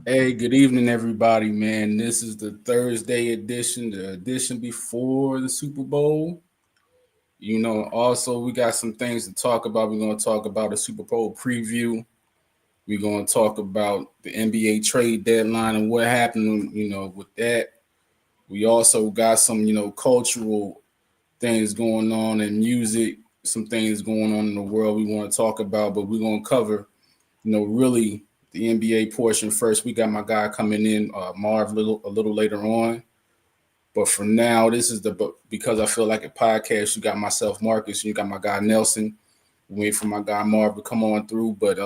Hey, good evening, everybody, man. This is the Thursday edition, the edition before the Super Bowl. Also, we got some things to talk about. We're going to talk about a Super Bowl preview. We're going to talk about the NBA trade deadline and what happened, with that. We also got some, cultural things going on in music, some things going on in the world we want to talk about, but we're going to cover really the NBA portion first. We got my guy coming in, Marv, a little later on. But for now, this is because I feel like a podcast. You got myself, Marcus, and you got my guy Nelson. Wait for my guy Marv to come on through. But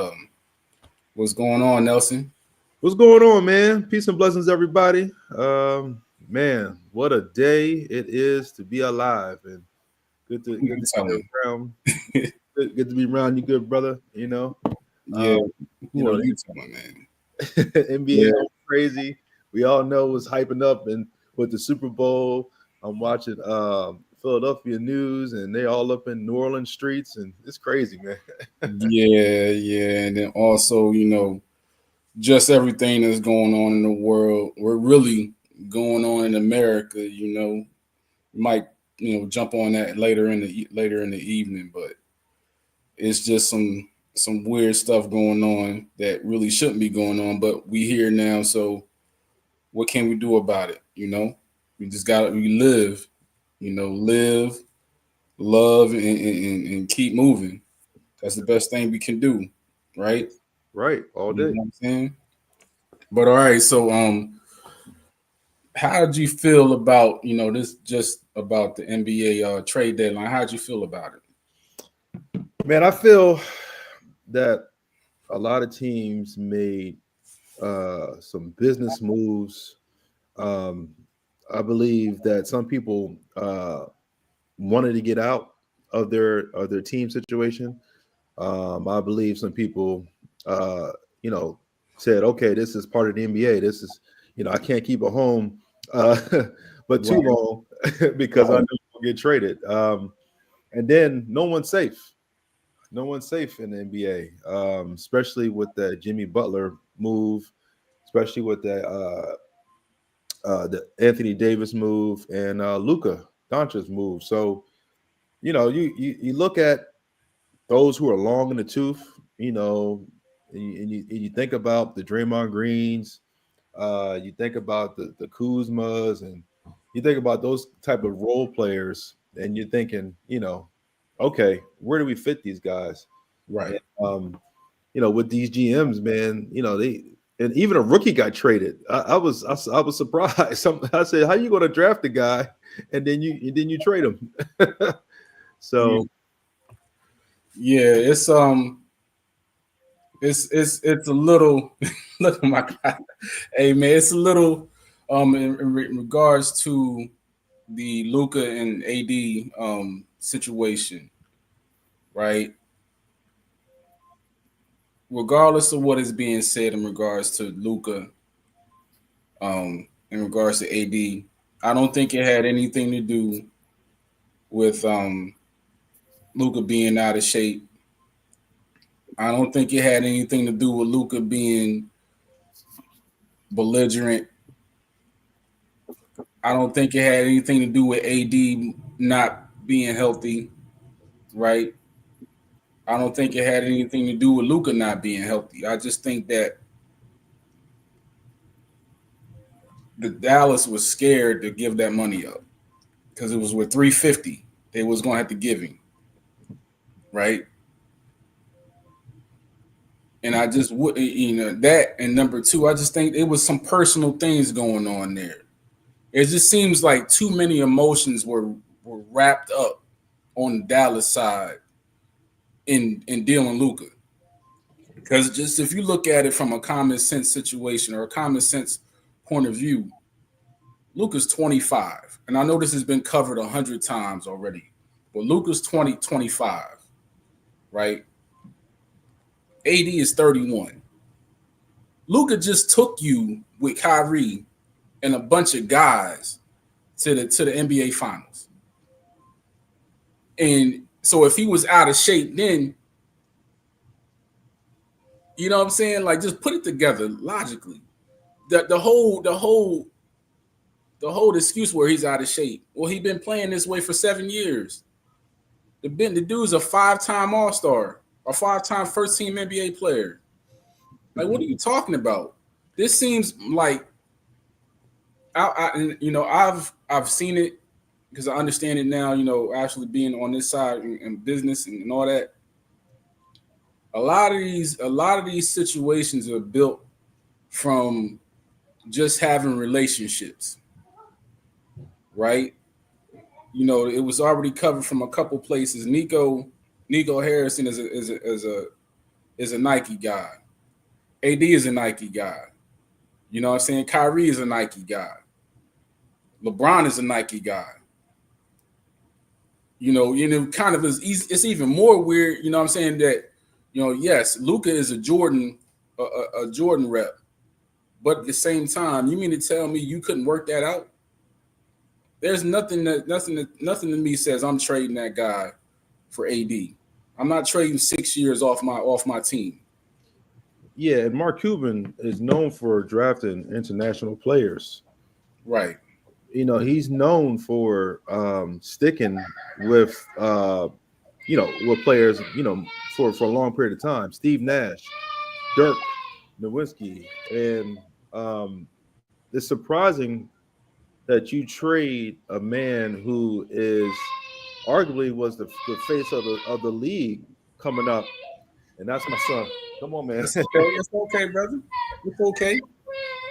what's going on, Nelson? What's going on, man? Peace and blessings, everybody. Man, what a day it is to be alive, and Who good you to be telling? around. Good to be around you, good brother. Yeah, Um, you who are know, you telling, man? NBA Yeah, going crazy. We all know it's hyping up, and with the Super Bowl, I'm watching Philadelphia news, and they all up in New Orleans streets, and it's crazy, man. yeah. And then also, just everything that's going on in the world. We're really going on in America. We might jump on that later in the evening, but it's just some weird stuff going on that really shouldn't be going on, but we here now, so what can we do about it? We just got to we live, live, love, and keep moving. That's the best thing we can do, right? Right, all You know day. what I'm saying? But all right, so how did you feel about this, just about the NBA trade deadline? How did you feel about it? Man, I feel that a lot of teams made some business moves. Um, I believe that some people wanted to get out of their team situation. I believe some people, uh, you know, said, "Okay, this is part of the NBA. This is, I can't keep it home, uh, but too Right, long because I know right, I'll get traded." And then no one's safe. No one's safe in the NBA, especially with the Jimmy Butler move, especially with the Anthony Davis move and Luka Doncic's move. So you look at those who are long in the tooth, you know, and you think about the Draymond Greens, you think about the Kuzmas, and you think about those type of role players, and you're thinking, okay, where do we fit these guys? right. And, with these GMs, man, they and even a rookie got traded. I was surprised. I said, how you going to draft a guy and then you trade him? Yeah, So yeah. It's a little look at my God. Hey man, it's a little in regards to the Luca and AD situation, right? Regardless of what is being said in regards to Luca, in regards to AD, I don't think it had anything to do with Luca being out of shape. I don't think it had anything to do with Luca being belligerent. I don't think it had anything to do with AD not being healthy, right? I don't think it had anything to do with Luca not being healthy. I just think that the Dallas was scared to give that money up because it was with 350. They was gonna have to give him, right? And I just would, that. And number two, I just think it was some personal things going on there. It just seems like too many emotions were wrapped up on the Dallas side in dealing Luca. Because just if you look at it from a common sense situation or a common sense point of view, Luca's 25. And I know this has been covered 100 times already, but Luca's 25, right? AD is 31. Luca just took you with Kyrie and a bunch of guys to the NBA finals. And so if he was out of shape then, you know what I'm saying? Like just put it together logically. the whole excuse where he's out of shape. Well, he's been playing this way for 7 years. The dude's a 5-time All-Star, a 5-time first-team NBA player. Like, what are you talking about? This seems like I've seen it because I understand it now. Actually being on this side in business and all that. A lot of these situations are built from just having relationships, right? It was already covered from a couple places. Nico Harrison is a Nike guy. AD is a Nike guy. You know what I'm saying? Kyrie is a Nike guy. LeBron is a Nike guy. Kind of it's even more weird. You know what I'm saying? That yes, Luka is a Jordan rep, but at the same time, you mean to tell me you couldn't work that out? There's nothing to me says I'm trading that guy for AD. I'm not trading 6 years off my team. Yeah, and Mark Cuban is known for drafting international players. Right. He's known for sticking with with players, for a long period of time. Steve Nash, Dirk Nowitzki, and it's surprising that you trade a man who is arguably was the face of the league coming up, and that's my son. Come on, man. It's okay, brother. It's okay.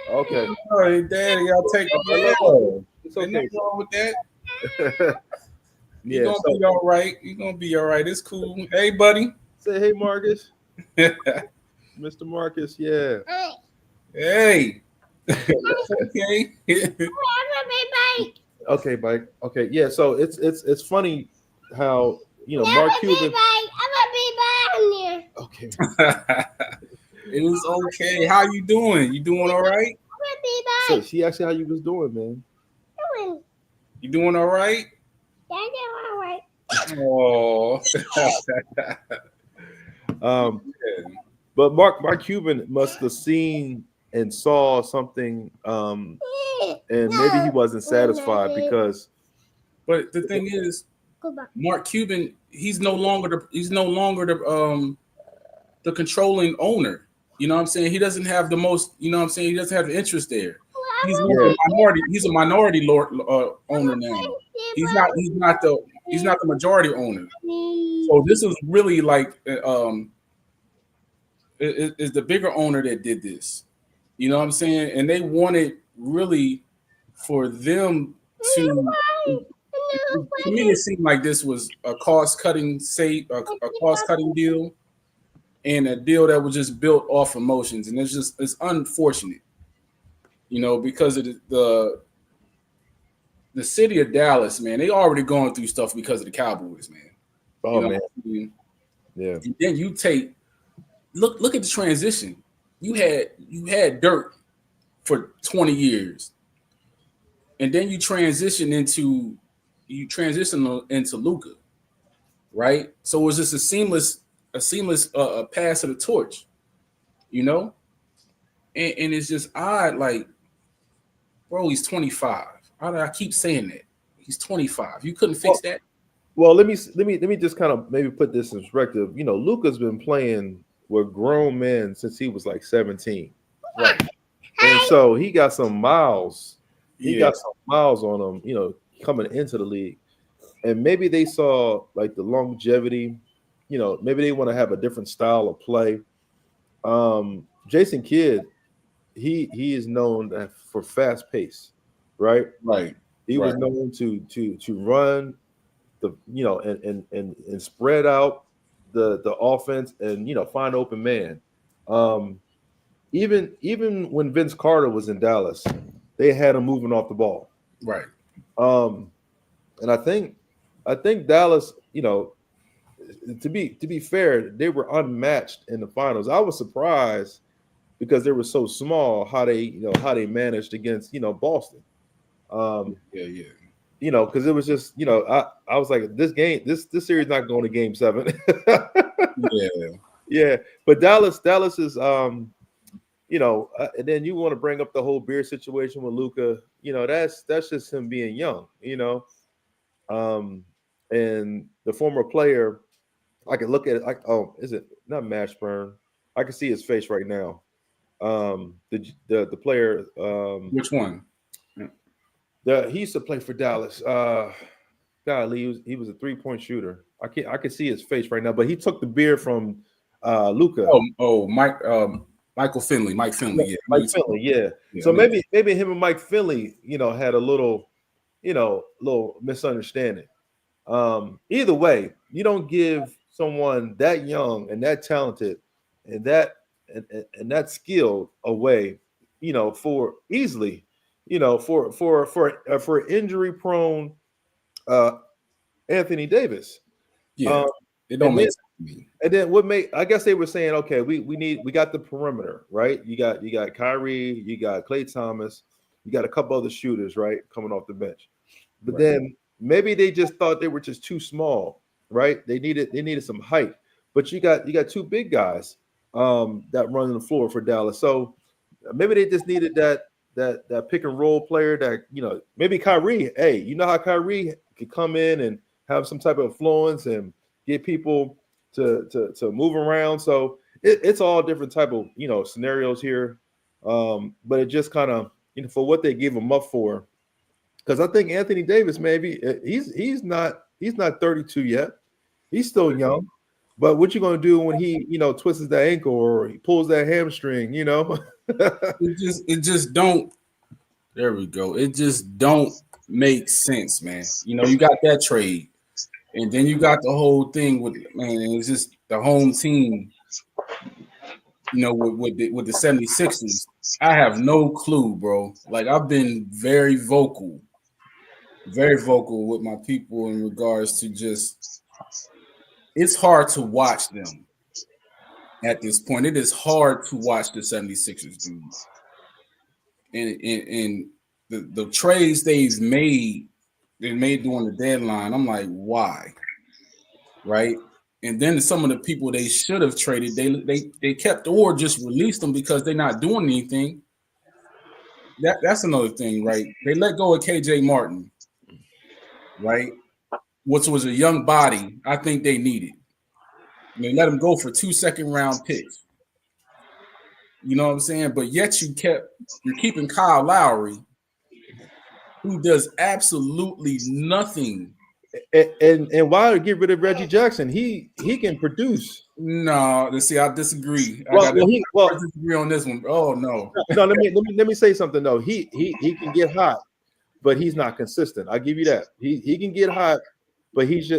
Okay. All right, Daddy, I'll take it. It's okay. Nothing wrong with that. Yeah, You're gonna be all right. You're gonna be all right. It's cool. Hey, buddy. Say hey, Marcus. Mr. Marcus, yeah. Hey. Okay. Okay, Mike. Okay, yeah. So it's funny how Mark Cuban. Okay. It was okay. How you doing? You doing all right? So she asked you how you was doing, man. You doing all right? Yeah, all right. Oh. But Mark Cuban must have seen and saw something, and maybe he wasn't satisfied because. But the thing is, Mark Cuban, he's no longer the controwling owner. You know what I'm saying? He doesn't have the most. You know what I'm saying? He doesn't have the interest there. He's a minority. He's a minority owner now. He's not the majority owner. So this is really like is the bigger owner that did this. You know what I'm saying? And they wanted really for them to. To me, it seemed like this was a cost-cutting deal, and a deal that was just built off emotions, and it's unfortunate, because of the city of Dallas, man. They already going through stuff because of the Cowboys, man. Oh man, yeah. And then you look at the transition. You had Dirk for 20 years, and then you transition into Luka, right? So it was just a seamless pass of the torch, and it's just odd. Like, bro, he's 25. I keep saying that he's 25. You couldn't fix that. Well, let me just kind of maybe put this in perspective. Luka's been playing with grown men since he was like 17, right? And so he got some miles. He got some miles on him, coming into the league. And maybe they saw like the longevity, maybe they want to have a different style of play. Jason Kidd, he is known for fast pace, right? Right. He was known to run the, and spread out the offense and, find open man. Even when Vince Carter was in Dallas, they had him moving off the ball. Right. And I think Dallas, to be fair, they were unmatched in the finals. I was surprised because they were so small how they managed against Boston. Because it was just I was like, this series is not going to Game 7. Yeah. But Dallas is and then you want to bring up the whole beard situation with Luka. That's just him being young. And the former player, I can look at it like, oh, is it not Mashburn? I can see his face right now. The player, Which one? he used to play for Dallas. Golly, he was a 3-point shooter. I can see his face right now, but he took the beard from Luka. Michael Finley. Mike Finley. Yeah. Mike Finley. Yeah. So maybe him and Mike Finley, had a little misunderstanding. Either way, you don't give someone that young and that talented and that skilled away, for easily, for injury prone Anthony Davis. Yeah, it don't make sense to me. And then I guess they were saying, okay, we got the perimeter, right? You got Kyrie, you got Klay Thomas, you got a couple other shooters, right, coming off the bench. But then maybe they just thought they were just too small, right? They needed some height. But you got two big guys that run the floor for Dallas. So maybe they just needed that pick and roll player that, maybe Kyrie, hey, you know how Kyrie could come in and have some type of influence and get people to move around. So it's all different type of, scenarios here. But it just kind of, for what they gave him up for, because I think Anthony Davis, maybe he's not 32 yet. He's still young. But what you gonna do when he, twists that ankle or he pulls that hamstring, It just don't. There we go. It just don't make sense, man. You got that trade, and then you got the whole thing with it's just the home team. With the 76ers. I have no clue, bro. Like, I've been very vocal with my people in regards to just, it's hard to watch them at this point. It is hard to watch the 76ers, dude. And the trades they made during the deadline, I'm like, why? Right? And then some of the people they should have traded, they kept or just released them because they're not doing anything. That's another thing, right? They let go of KJ Martin, right? Which was a young body I think they needed. And they let him go for 2 second-round picks. You know what I'm saying? But yet you're keeping Kyle Lowry, who does absolutely nothing. And why get rid of Reggie Jackson? He can produce. No, see, I disagree. I disagree on this one. Oh no. No, let me say something though. He can get hot, but he's not consistent. I give you that. He can get hot, but he's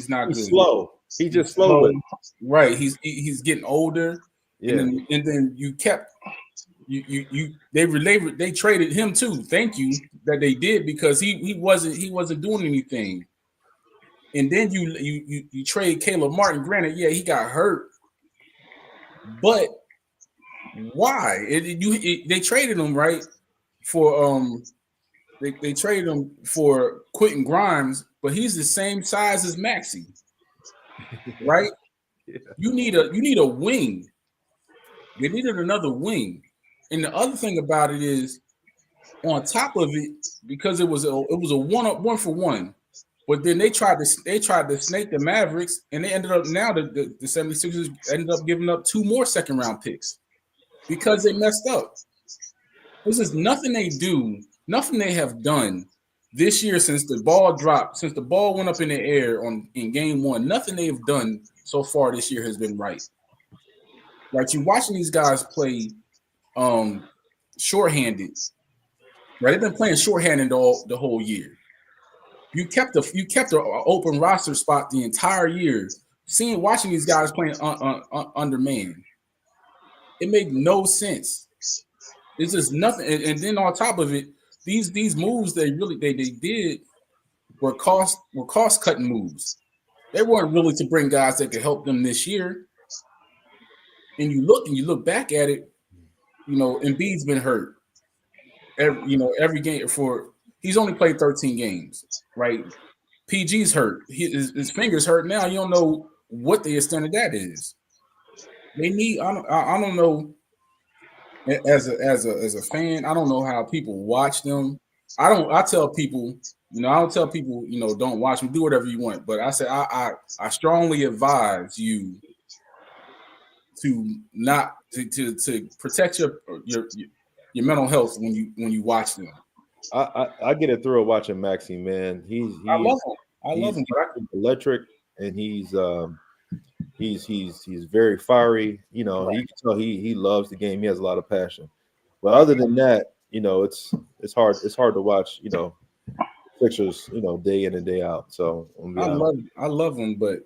not good. Slow. He's just slow. Right. He's getting older. Yeah. And then you kept they traded him too. Thank you that they did, because he wasn't doing anything. And then you trade Caleb Martin. Granted, yeah, he got hurt, but why? They traded him right for they traded him for Quentin Grimes, but he's the same size as Maxey, right? Yeah. You need a wing. They needed another wing. And the other thing about it is, on top of it, because it was a 1-for-1, but then they tried to snake the Mavericks, and they ended up now the 76ers ended up giving up 2 more second-round picks because they messed up. This is nothing they have done this year since the ball dropped, since the ball went up in the air in game 1. Nothing they've done so far this year has been right. Like, you're watching these guys play shorthanded, right? They've been playing shorthanded the whole year. You kept an open roster spot the entire year. Watching these guys playing undermanned, it made no sense. It's just nothing. And then on top of it, these moves they did were cost cutting moves. They weren't really to bring guys that could help them this year. And you look back at it, Embiid's been hurt. Every game he's only played 13 games, right? PG's hurt. His fingers hurt now. You don't know what the extent of that is. They need. I don't know as a fan, I don't know how people watch them. I tell people, I don't tell people, don't watch them, do whatever you want. But I say I strongly advise you to not to protect your mental health when you watch them. I get a thrill watching Maxey, man. I love him. I love him. He's electric, and he's very fiery. You know, you can tell he loves the game. He has a lot of passion. But other than that, it's hard to watch. Sixers, day in and day out. So I love him, but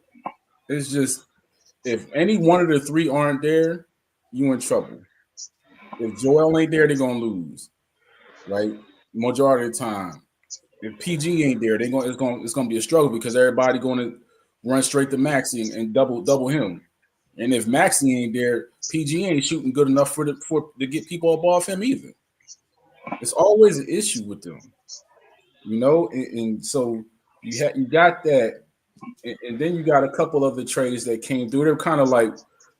it's just if any one of the three aren't there, you in trouble. If Joel ain't there, they're gonna lose, right? Majority of the time. If PG ain't there, it's gonna be a struggle because everybody going to run straight to Maxey and double him. And if Maxey ain't there, PG ain't shooting good enough for to get people up off him either. It's always an issue with them, and so you got that, and then you got a couple of the trades that came through. They're kind of like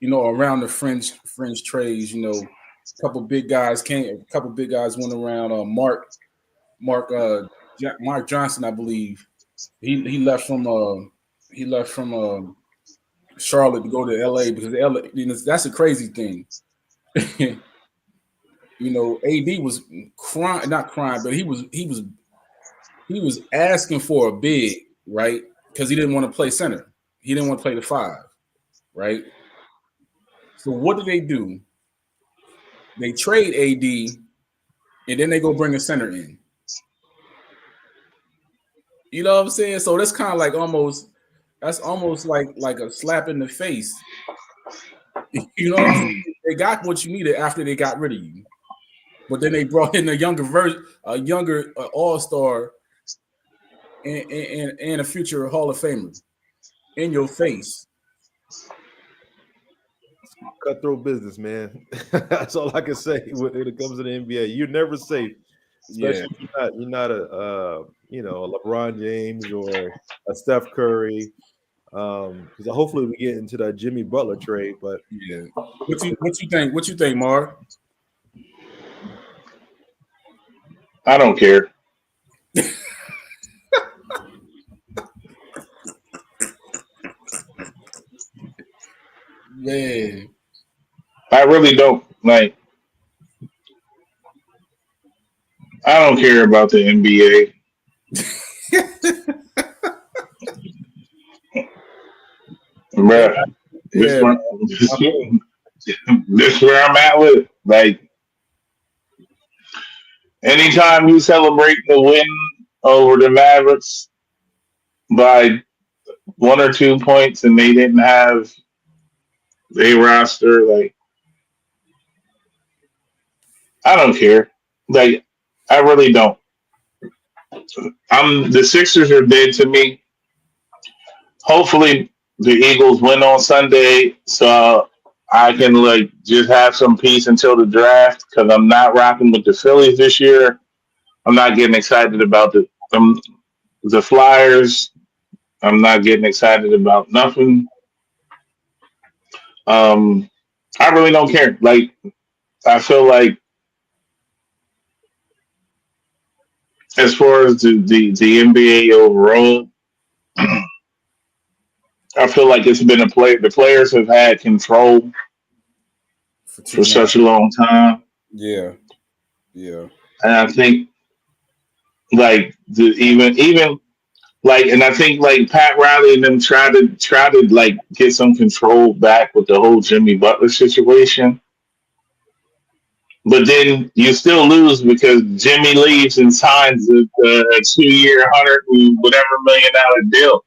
around the fringe trades. A couple big guys went around. Mark Johnson, I believe, he left from Charlotte to go to LA because LA, that's a crazy thing. AD was not crying, but he was asking for a big, right? Because he didn't want to play center. He didn't want to play the 5, right? So what do? They trade AD, and then they go bring a center in. You know what I'm saying? So that's kind of like almost like a slap in the face. You know what I'm saying? They got what you needed after they got rid of you. But then they brought in a younger all-star and a future Hall of Famer in your face. Cutthroat business, man. That's all I can say when it comes to the NBA. You're never safe. Especially if you're not a LeBron James or a Steph Curry. Because hopefully we get into that Jimmy Butler trade. But yeah, what you think? What you think, Mark? I don't care. Man, I really don't like. I don't care about the NBA. Bruh, this where I'm at with it. Like, anytime you celebrate the win over the Mavericks by 1 or 2 points and they didn't have a roster, like, I don't care. Like, I really don't. The Sixers are dead to me. Hopefully the Eagles win on Sunday so I can just have some peace until the draft because I'm not rocking with the Phillies this year. I'm not getting excited about the Flyers. I'm not getting excited about nothing. I really don't care. Like, I feel like as far as the NBA overall, I feel like it's been the players have had control for such a long time. Yeah. And I think and I think Pat Riley and them try to get some control back with the whole Jimmy Butler situation. But then you still lose because Jimmy leaves and signs a 2-year, $100 million deal.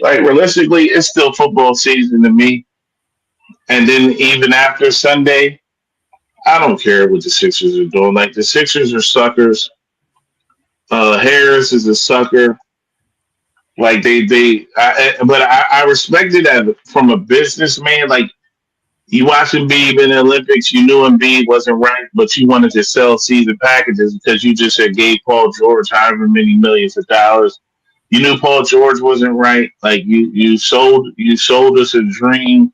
Realistically, it's still football season to me. And then even after Sunday, I don't care what the Sixers are doing. Like, the Sixers are suckers. Harris is a sucker. Like, I respect it from a businessman. Like, you watch Embiid in the Olympics, you knew Embiid wasn't right, but you wanted to sell season packages because you just had gave Paul George however many millions of dollars. You knew Paul George wasn't right. Like, you sold us a dream.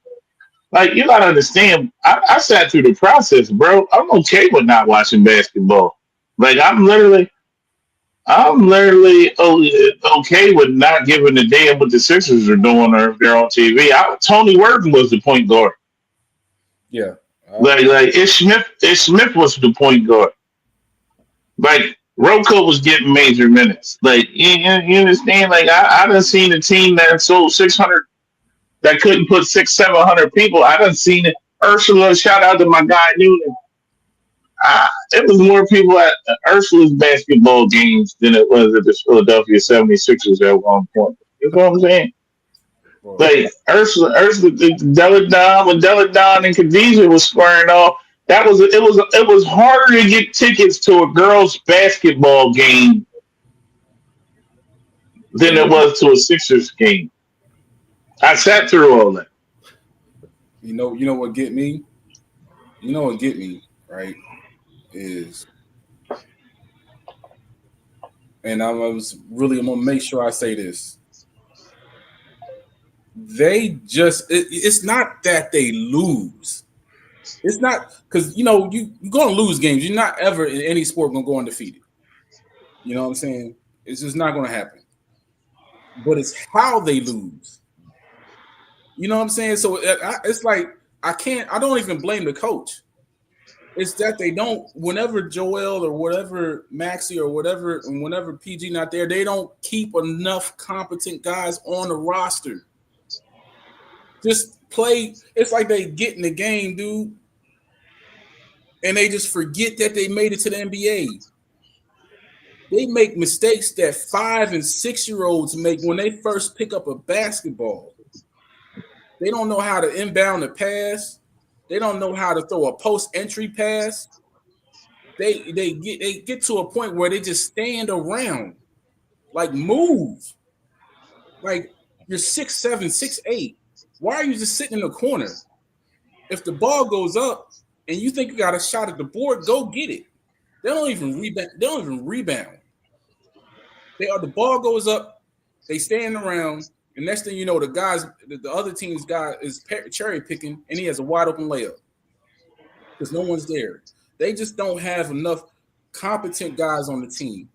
Like you gotta understand, I sat through the process, bro. I'm okay with not watching basketball. Like I'm literally okay with not giving a damn what the Sixers are doing or if they're on TV. Tony Worton was the point guard. Yeah. Like Ish Smith was the point guard. Like Rocco was getting major minutes. Like you understand? Like I done seen a team that sold 600 that couldn't put 700 people. I done seen it. Ursula, shout out to my guy Newton. It was more people at Ursula's basketball games than it was at the Philadelphia 76ers at one point. You know what I'm saying? Bro. Like Ursula, Deladon, when Deladon and Khadijah was squaring off, it was harder to get tickets to a girls' basketball game than it was to a Sixers game. I sat through all that. You know what get me? You know what get me, right? Is, and I'm gonna make sure I say this. They just it's not that they lose. It's not because you're gonna lose games. You're not ever in any sport gonna go undefeated. You know what I'm saying? It's just not gonna happen. But it's how they lose. You know what I'm saying? So it's like I don't even blame the coach. It's that they don't, whenever Joel or whatever Maxie or whatever, and whenever PG not there, they don't keep enough competent guys on the roster. Just play. It's like they get in the game, dude, and they just forget that they made it to the NBA. They make mistakes that 5 and 6 year olds make when they first pick up a basketball. They don't know how to inbound a pass. They don't know how to throw a post entry pass. They get to a point where they just stand around, like move. Like you're 6'7", 6'8". Why are you just sitting in the corner? If the ball goes up and you think you got a shot at the board, go get it. They don't even rebound. The ball goes up, they stand around, and next thing you know, the other team's guy is cherry picking, and he has a wide open layup because no one's there. They just don't have enough competent guys on the team,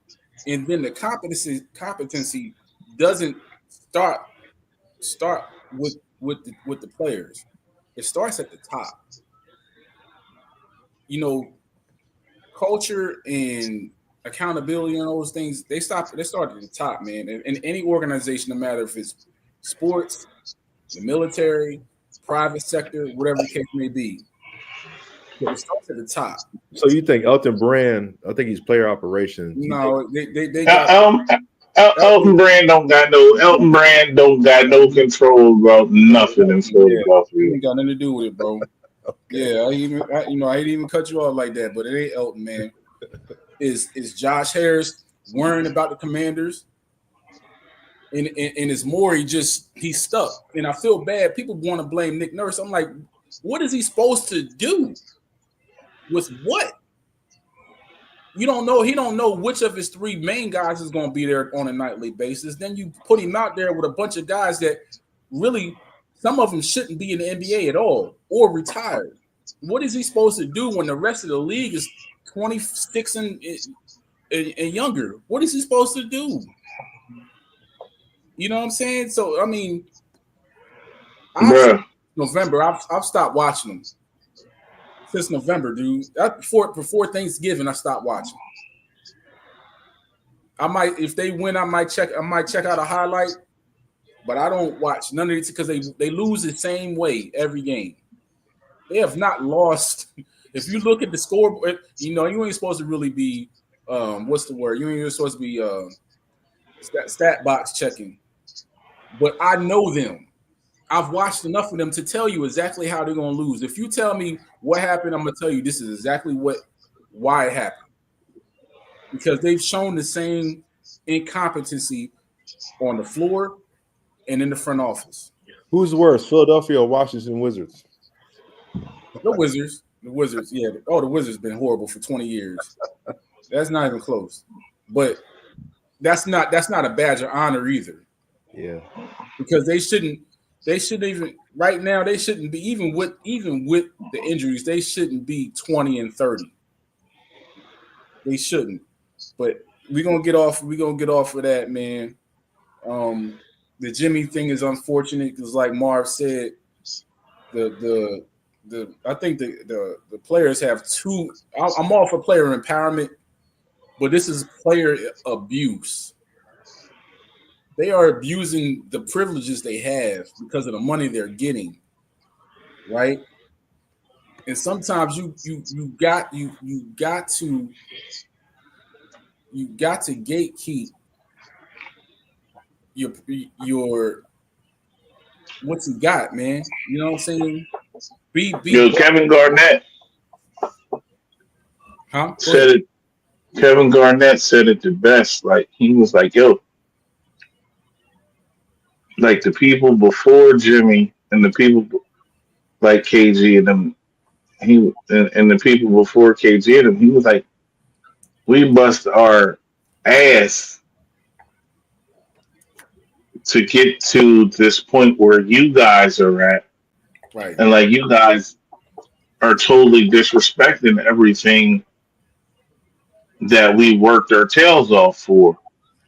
and then the competency doesn't start with the players. It starts at the top. Culture and accountability and those things, they start at the top, man. In any organization, no matter if it's sports, the military, private sector, whatever the case may be. So it starts at the top. So you think Elton Brand? I think he's player operations. No, they got Elton Brand don't got no control about nothing in Philadelphia. Ain't got nothing to do with it, bro. Okay. Yeah, I didn't even cut you off like that, but it ain't Elton, man. Is Josh Harris worrying about the Commanders? And it's more he's stuck. And I feel bad. People want to blame Nick Nurse. I'm like, what is he supposed to do? With what? You don't know. He don't know which of his 3 main guys is going to be there on a nightly basis. Then you put him out there with a bunch of guys that really, some of them shouldn't be in the NBA at all or retired. What is he supposed to do when the rest of the league is 26 and younger? What is he supposed to do? You know what I'm saying? So, I mean, November, I've stopped watching them. Since November, dude. Before Thanksgiving, I stopped watching. If they win, I might check out a highlight, but I don't watch none of it because they lose the same way every game. They have not lost. If you look at the scoreboard, you ain't supposed to really be what's the word? You ain't supposed to be stat box checking. But I know them. I've watched enough of them to tell you exactly how they're going to lose. If you tell me what happened, I'm going to tell you this is exactly why it happened. Because they've shown the same incompetency on the floor and in the front office. Who's worse, Philadelphia or Washington Wizards? The Wizards. The Wizards, yeah. Oh, the Wizards been horrible for 20 years. That's not even close. But that's not a badge of honor either. Yeah. Because they shouldn't. They shouldn't even right now. They shouldn't be even with the injuries. They shouldn't be 20-30. They shouldn't. But we're gonna get off. We're gonna get off of that, man. The Jimmy thing is unfortunate because, like Marv said, the I think the players have two. I'm all for player empowerment, but this is player abuse. They are abusing the privileges they have because of the money they're getting, right? And sometimes you got to gatekeep your what you got, man. You know what I'm saying? Yo, Kevin Garnett Huh? said it. Kevin Garnett said it the best. Like he was like, "Yo, like the people before Jimmy and the people like KG and them, and the people before KG and them, he was like, we bust our ass to get to this point where you guys are at, Right. and like you guys are totally disrespecting everything that we worked our tails off for."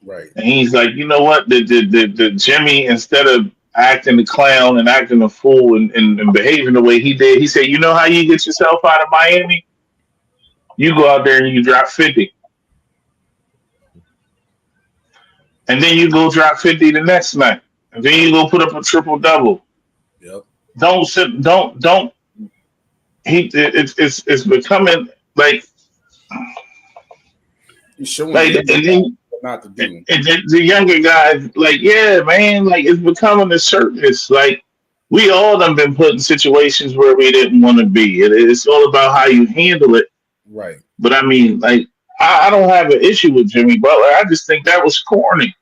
Right. And he's like, you know what? The Jimmy, instead of acting the clown and acting the fool and behaving the way he did, he said, you know how you get yourself out of Miami? You go out there and you drop 50. And then you go drop 50 the next night. And then you go put up a triple double. Yep. Don't it's becoming like You're showing like them and then not to do. and the younger guys, like, yeah, man, like it's becoming a circus. Like we all done been put in situations where we didn't want to be. It's all about how you handle it. Right. But I mean, like, I don't have an issue with Jimmy Butler. I just think that was corny.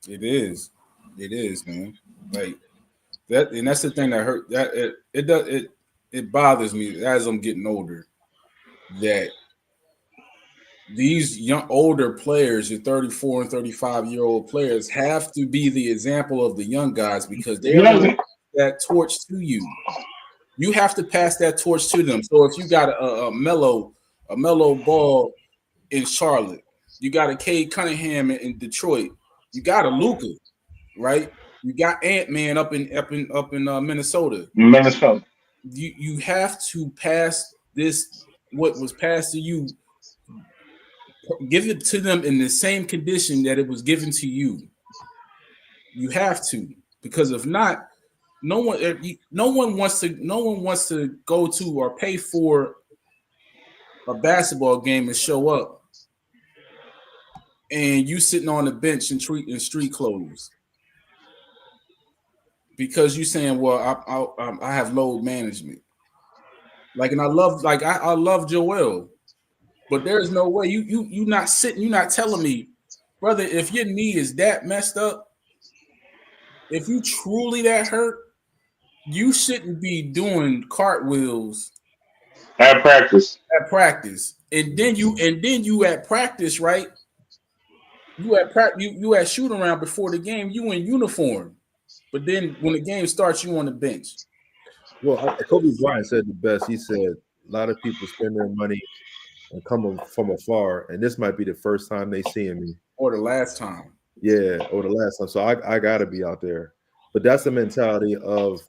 It is, man. Like that, and that's the thing that hurt. That it bothers me as I'm getting older. That these older players, your 34 and 35-year-old players, have to be the example of the young guys because they're that torch to you. You have to pass that torch to them. So if you got a mellow ball in Charlotte, you got a Cade Cunningham in Detroit, you got a Luka, right? You got Ant-Man up in Minnesota. Minnesota. You have to pass this what was passed to you. Give it to them in the same condition that it was given to you. You have to, because if not, no one wants to go to or pay for a basketball game and show up, and you sitting on the bench in street clothes because you saying, "Well, I have load management." Like, and I love Joel. But there's no way you not sitting, you're not telling me, brother, if your knee is that messed up, if you truly that hurt, you shouldn't be doing cartwheels at practice. And then you at practice, right? You at shoot around before the game, you in uniform. But then when the game starts, you on the bench. Well, Kobe Bryant said the best. He said a lot of people spend their money and come from afar, and this might be the first time they seeing me, or the last time. Yeah, or the last time. So I gotta be out there. But that's the mentality of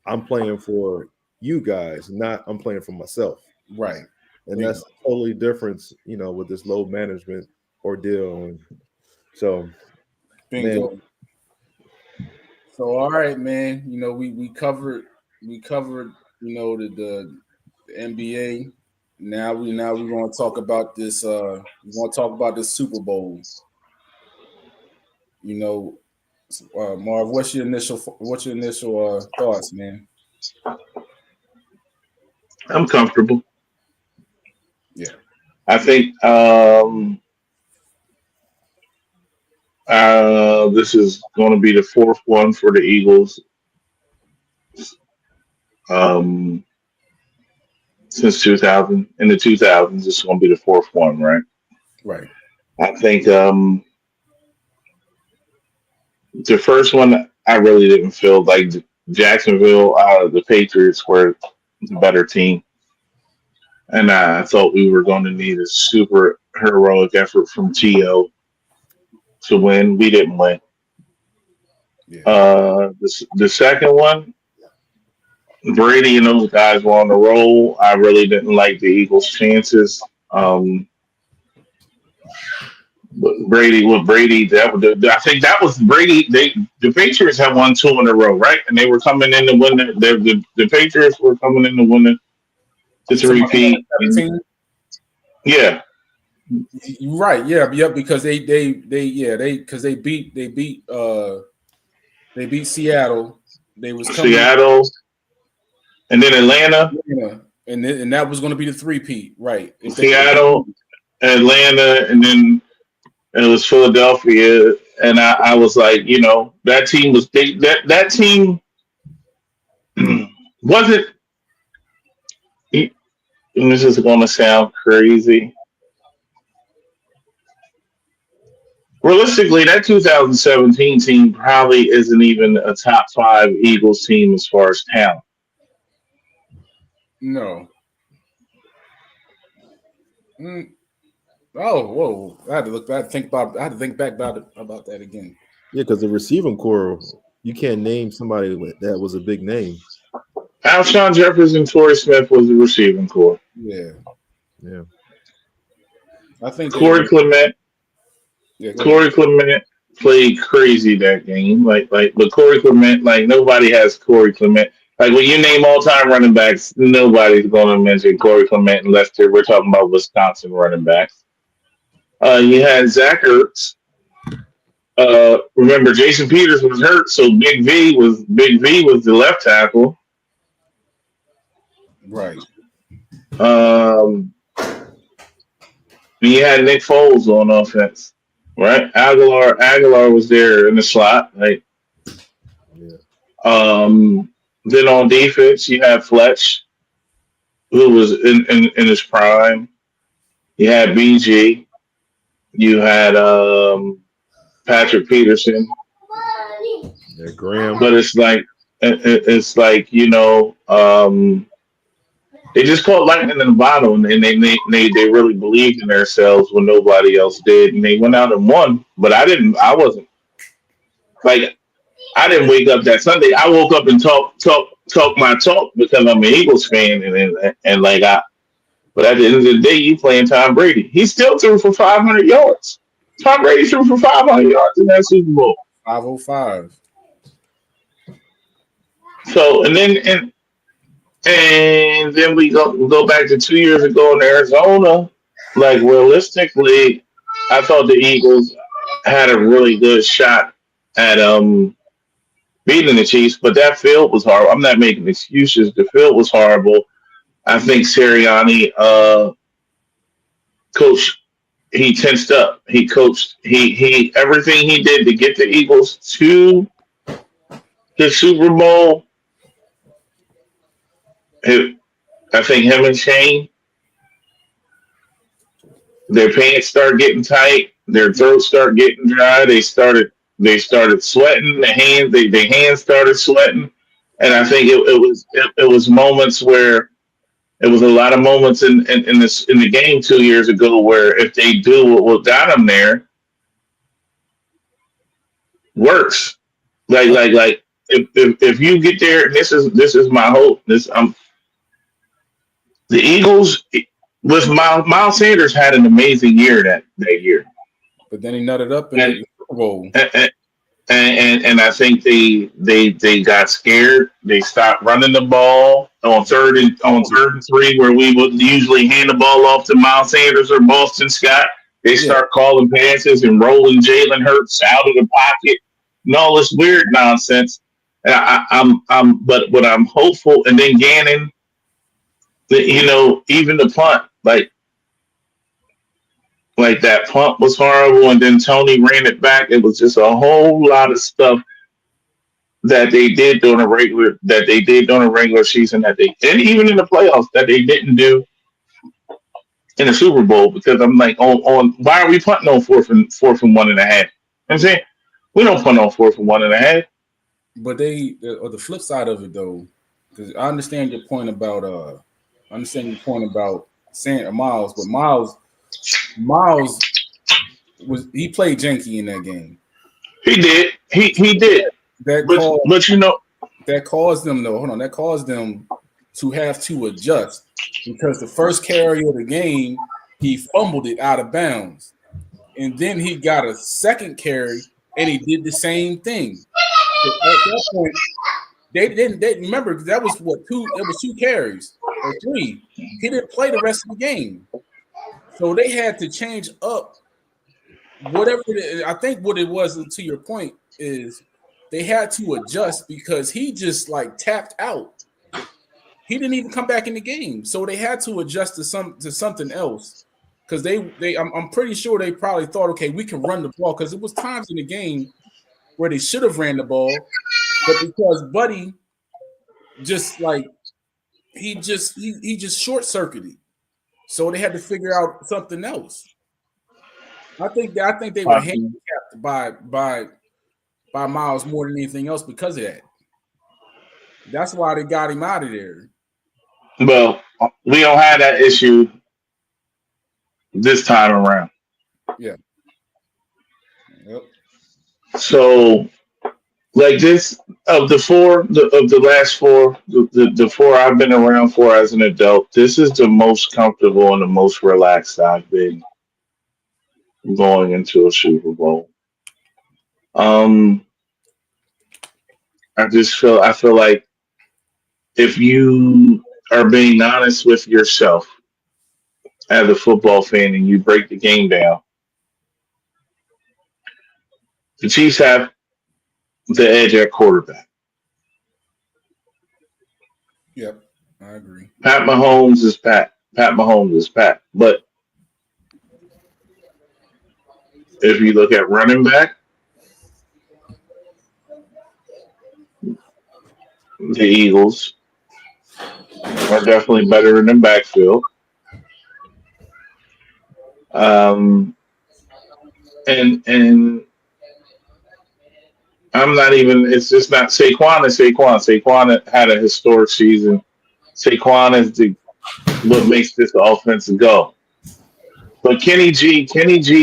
I'm playing for you guys, not I'm playing for myself. Right. And that's totally different, with this load management ordeal. And so, bingo. Man. So all right, man. We covered the NBA. Now we're going to talk about this. We're going to talk about the Super Bowl. Marv, what's your initial thoughts, man? I'm comfortable. Yeah, I think this is going to be the fourth one for the Eagles. Since 2000, in the 2000s, this is going to be the fourth one, right? Right. I think the first one, I really didn't feel like Jacksonville, the Patriots were the better team. And I thought we were going to need a super heroic effort from T.O. to win. We didn't win. Yeah. The second one, Brady and those guys were on the roll. I really didn't like the Eagles' chances. But Brady, I think that was Brady. The Patriots had won 2 in a row, right? And they were coming in to win. The Patriots were coming in to win to repeat. Yeah, You're right. Yeah, because they beat Seattle. They was coming Seattle, and then Atlanta. Yeah, and that was going to be the 3-peat, right? Seattle, Atlanta, and then it was Philadelphia. And I was like, that team was that team wasn't. And this is going to sound crazy. Realistically, that 2017 team probably isn't even a top 5 Eagles team as far as talent. No. Oh, whoa! I had to think back about that again. Yeah, because the receiving core, you can't name somebody that was a big name. Alshon Jeffries and Torrey Smith was the receiving core. Yeah. I think Corey Clement. Yeah, Corey Clement played crazy that game. But Corey Clement, nobody has Corey Clement. Like when you name all-time running backs, nobody's going to mention Corey Clement unless we're talking about Wisconsin running backs. You had Zach Ertz. Remember, Jason Peters was hurt, so Big V was the left tackle. Right. You had Nick Foles on offense, right? Aguilar was there in the slot, right? Yeah. Then on defense, you had Fletch, who was in his prime. You had BG. You had Patrick Peterson. Yeah, Graham. But it's like they just caught lightning in the bottle, and they really believed in themselves when nobody else did, and they went out and won. But I didn't wake up that Sunday. I woke up and talk my talk because I'm an Eagles fan, but at the end of the day, you playing Tom Brady. He still threw for 500 yards. Tom Brady threw for 500 yards in that Super Bowl. 505. So and then we go back to 2 years ago in Arizona. Realistically, I thought the Eagles had a really good shot at beating the Chiefs, but that field was horrible. I'm not making excuses. The field was horrible. I think Sirianni, coach, he tensed up. He coached. He everything he did to get the Eagles to the Super Bowl. I think him and Shane, their pants start getting tight, their throats start getting dry. They started sweating. Their hands started sweating, and I think it was moments where it was a lot of moments in the game 2 years ago where if they do what got them there, works. If you get there, and this is my hope. The Eagles with Miles Sanders had an amazing year that year. But then he nutted up in the Super Bowl. And I think they got scared. They stopped running the ball on third and 3, where we would usually hand the ball off to Miles Sanders or Boston Scott. They start calling passes and rolling Jalen Hurts out of the pocket and all this weird nonsense. And but I'm hopeful. And then Gannon, even the punt, like that punt was horrible, and then Tony ran it back. It was just a whole lot of stuff that they did during a regular season and even in the playoffs that they didn't do in the Super Bowl. Because I'm like, on why are we punting on fourth and 1.5? I'm saying we don't punt on 4th and 1.5. But the flip side of it though, because I understand your point about Miles, but Miles he played janky in that game. He did. He did. That caused them though. Hold on, that caused them to have to adjust because the first carry of the game he fumbled it out of bounds, and then he got a second carry and he did the same thing. At that point, they remember that was two carries or three. He didn't play the rest of the game, so they had to change up whatever. I think what it was, to your point, is they had to adjust because he just like tapped out. He didn't even come back in the game, so they had to adjust to something else. Because I'm pretty sure they probably thought, okay, we can run the ball, because it was times in the game where they should have ran the ball, but because Buddy just like he just short circuited, so they had to figure out something else. I think they were handicapped by Miles more than anything else because of that. That's why they got him out of there. Well, we don't have that issue this time around. Yeah. Yep. So, like this, of the last four, the four I've been around for as an adult, this is the most comfortable and the most relaxed I've been going into a Super Bowl. I feel like if you are being honest with yourself as a football fan and you break the game down, the Chiefs have the edge at quarterback. Yep, I agree. Pat Mahomes is Pat. But if you look at running back, the Eagles are definitely better in the backfield. And I'm not even. It's just not Saquon. Saquon had a historic season. Saquon is what makes this offense go. But Kenny G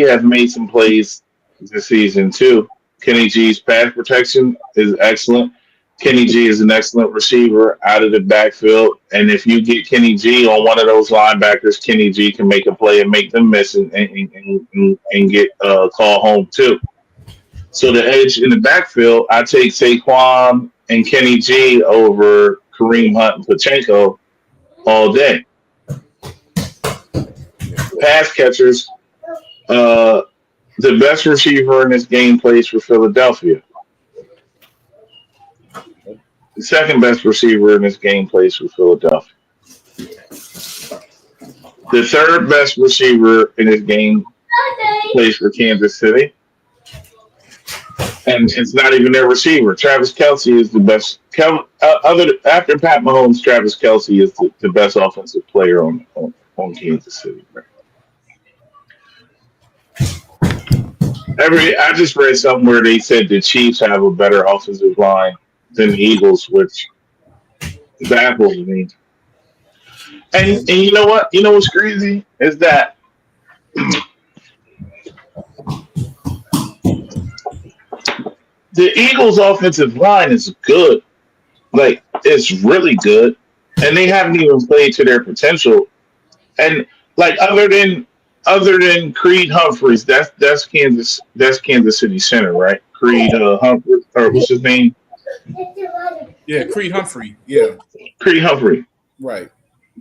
have made some plays this season too. Kenny G's pass protection is excellent. Kenny G is an excellent receiver out of the backfield. And if you get Kenny G on one of those linebackers, Kenny G can make a play and make them miss and get a call home too. So the edge in the backfield, I take Saquon and Kenny G over Kareem Hunt and Pacheco all day. Pass catchers, the best receiver in this game plays for Philadelphia. The second best receiver in this game plays for Philadelphia. The third best receiver in this game plays for Kansas City. And it's not even their receiver. Travis Kelce is the best. After Pat Mahomes, Travis Kelce is the best offensive player on Kansas City. I just read somewhere they said the Chiefs have a better offensive line than the Eagles, which baffles me. And you know what? You know what's crazy is that the Eagles' offensive line is good. Like, it's really good. And they haven't even played to their potential. And like other than Creed Humphreys, that's Kansas City Center, right? Creed Humphrey, or what's his name? Yeah, Creed Humphrey. Yeah. Creed Humphrey. Right.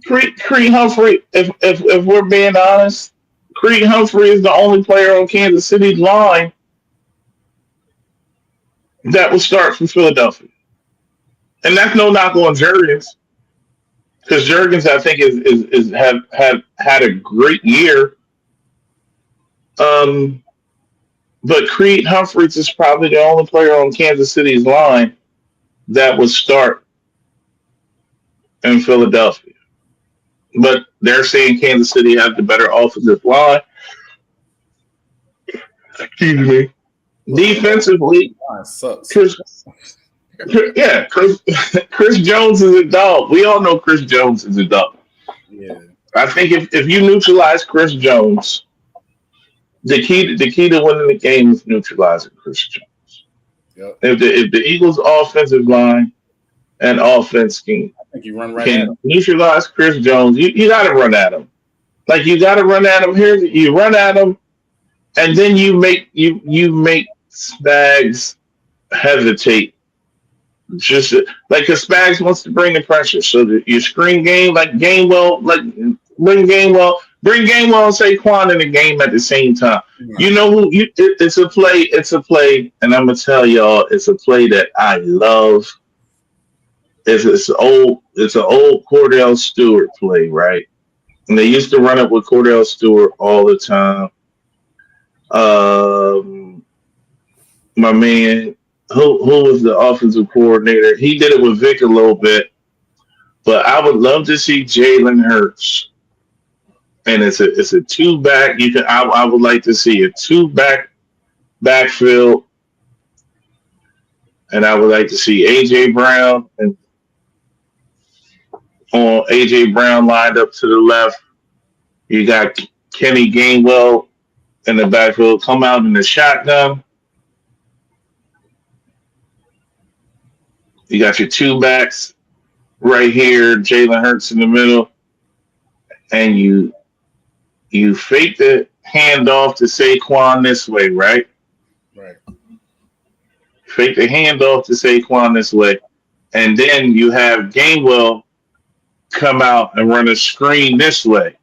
Creed Humphrey, if we're being honest, Creed Humphrey is the only player on Kansas City's line that will start from Philadelphia. And that's no knock on Jurgens, because Jurgens, I think, is have had a great year. But Creed Humphreys is probably the only player on Kansas City's line that would start in Philadelphia. But they're saying Kansas City has the better offensive line. Excuse me. Defensively, sucks. Yeah, Chris Jones is a dog. We all know Chris Jones is a dog. Yeah. I think if you neutralize Chris Jones, the key to winning the game is neutralizing Chris Jones. Yep. If the Eagles' offensive line and offense I think you run right at can him. neutralize Chris Jones, you got to run at him. Like you got to run at him here. You run at him, and then you make Spags hesitate. Just like because Spags wants to bring the pressure, so that your screen game, like Gainwell, like bring Gainwell and Saquon in the game at the same time. You know who? It's a play. It's a play, and I'm gonna tell y'all, it's a play that I love. It's old. It's an old Cordell Stewart play, right? And they used to run it with Cordell Stewart all the time. My man, who was the offensive coordinator? He did it with Vic a little bit, but I would love to see Jalen Hurts, and it's a two back. I would like to see a two backfield, and I would like to see AJ Brown lined up to the left. You got Kenny Gainwell in the backfield, come out in the shotgun. You got your two backs right here, Jalen Hurts in the middle, and you fake the handoff to Saquon this way, right? Right. Fake the handoff to Saquon this way, and then you have Gainwell come out and run a screen this way.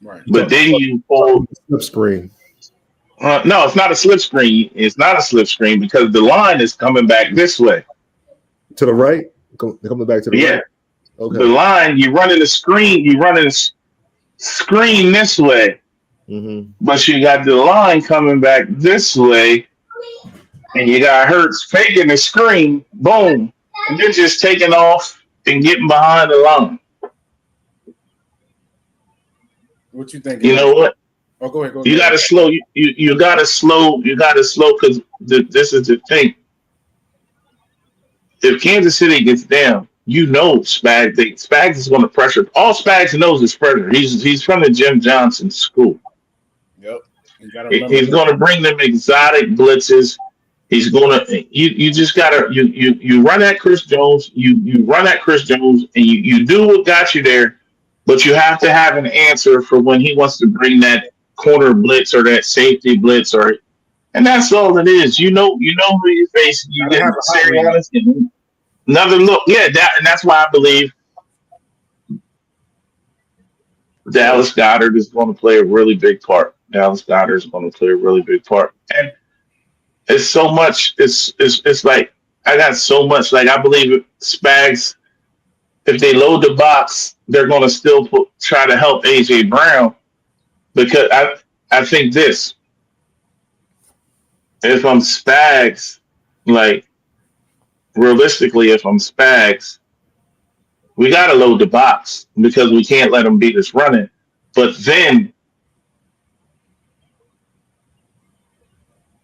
Right. But then you pull Slip screen. no, it's not a slip screen. It's not a slip screen because the line is coming back this way. To the right? Coming back to the Yeah. right? Okay. The line, you running the screen, screen this way, but you got the line coming back this way, and you got Hurts faking the screen, boom, and then just taking off and getting behind the line. What you think? You know what? Oh, go ahead. You got to slow. You got to slow. You got to slow because this is the thing. If Kansas City gets down, you know Spags is going to pressure. All Spags knows is pressure. He's from the Jim Johnson school. Yep. He's going to bring them exotic blitzes. He's going to. You just got to. You run at Chris Jones. You run at Chris Jones, and you do what got you there. But you have to have an answer for when he wants to bring that corner blitz or that safety blitz, and that's all it is. You know who you're facing. You get serious. Another look, yeah, and that's why I believe Dallas Goedert is going to play a really big part. And it's so much. It's like I got so much. Like I believe Spags, if they load the box, they're going to still try to help AJ Brown because I think this. If I'm Spags, like realistically, if I'm Spags, we got to load the box because we can't let them beat us running. But then,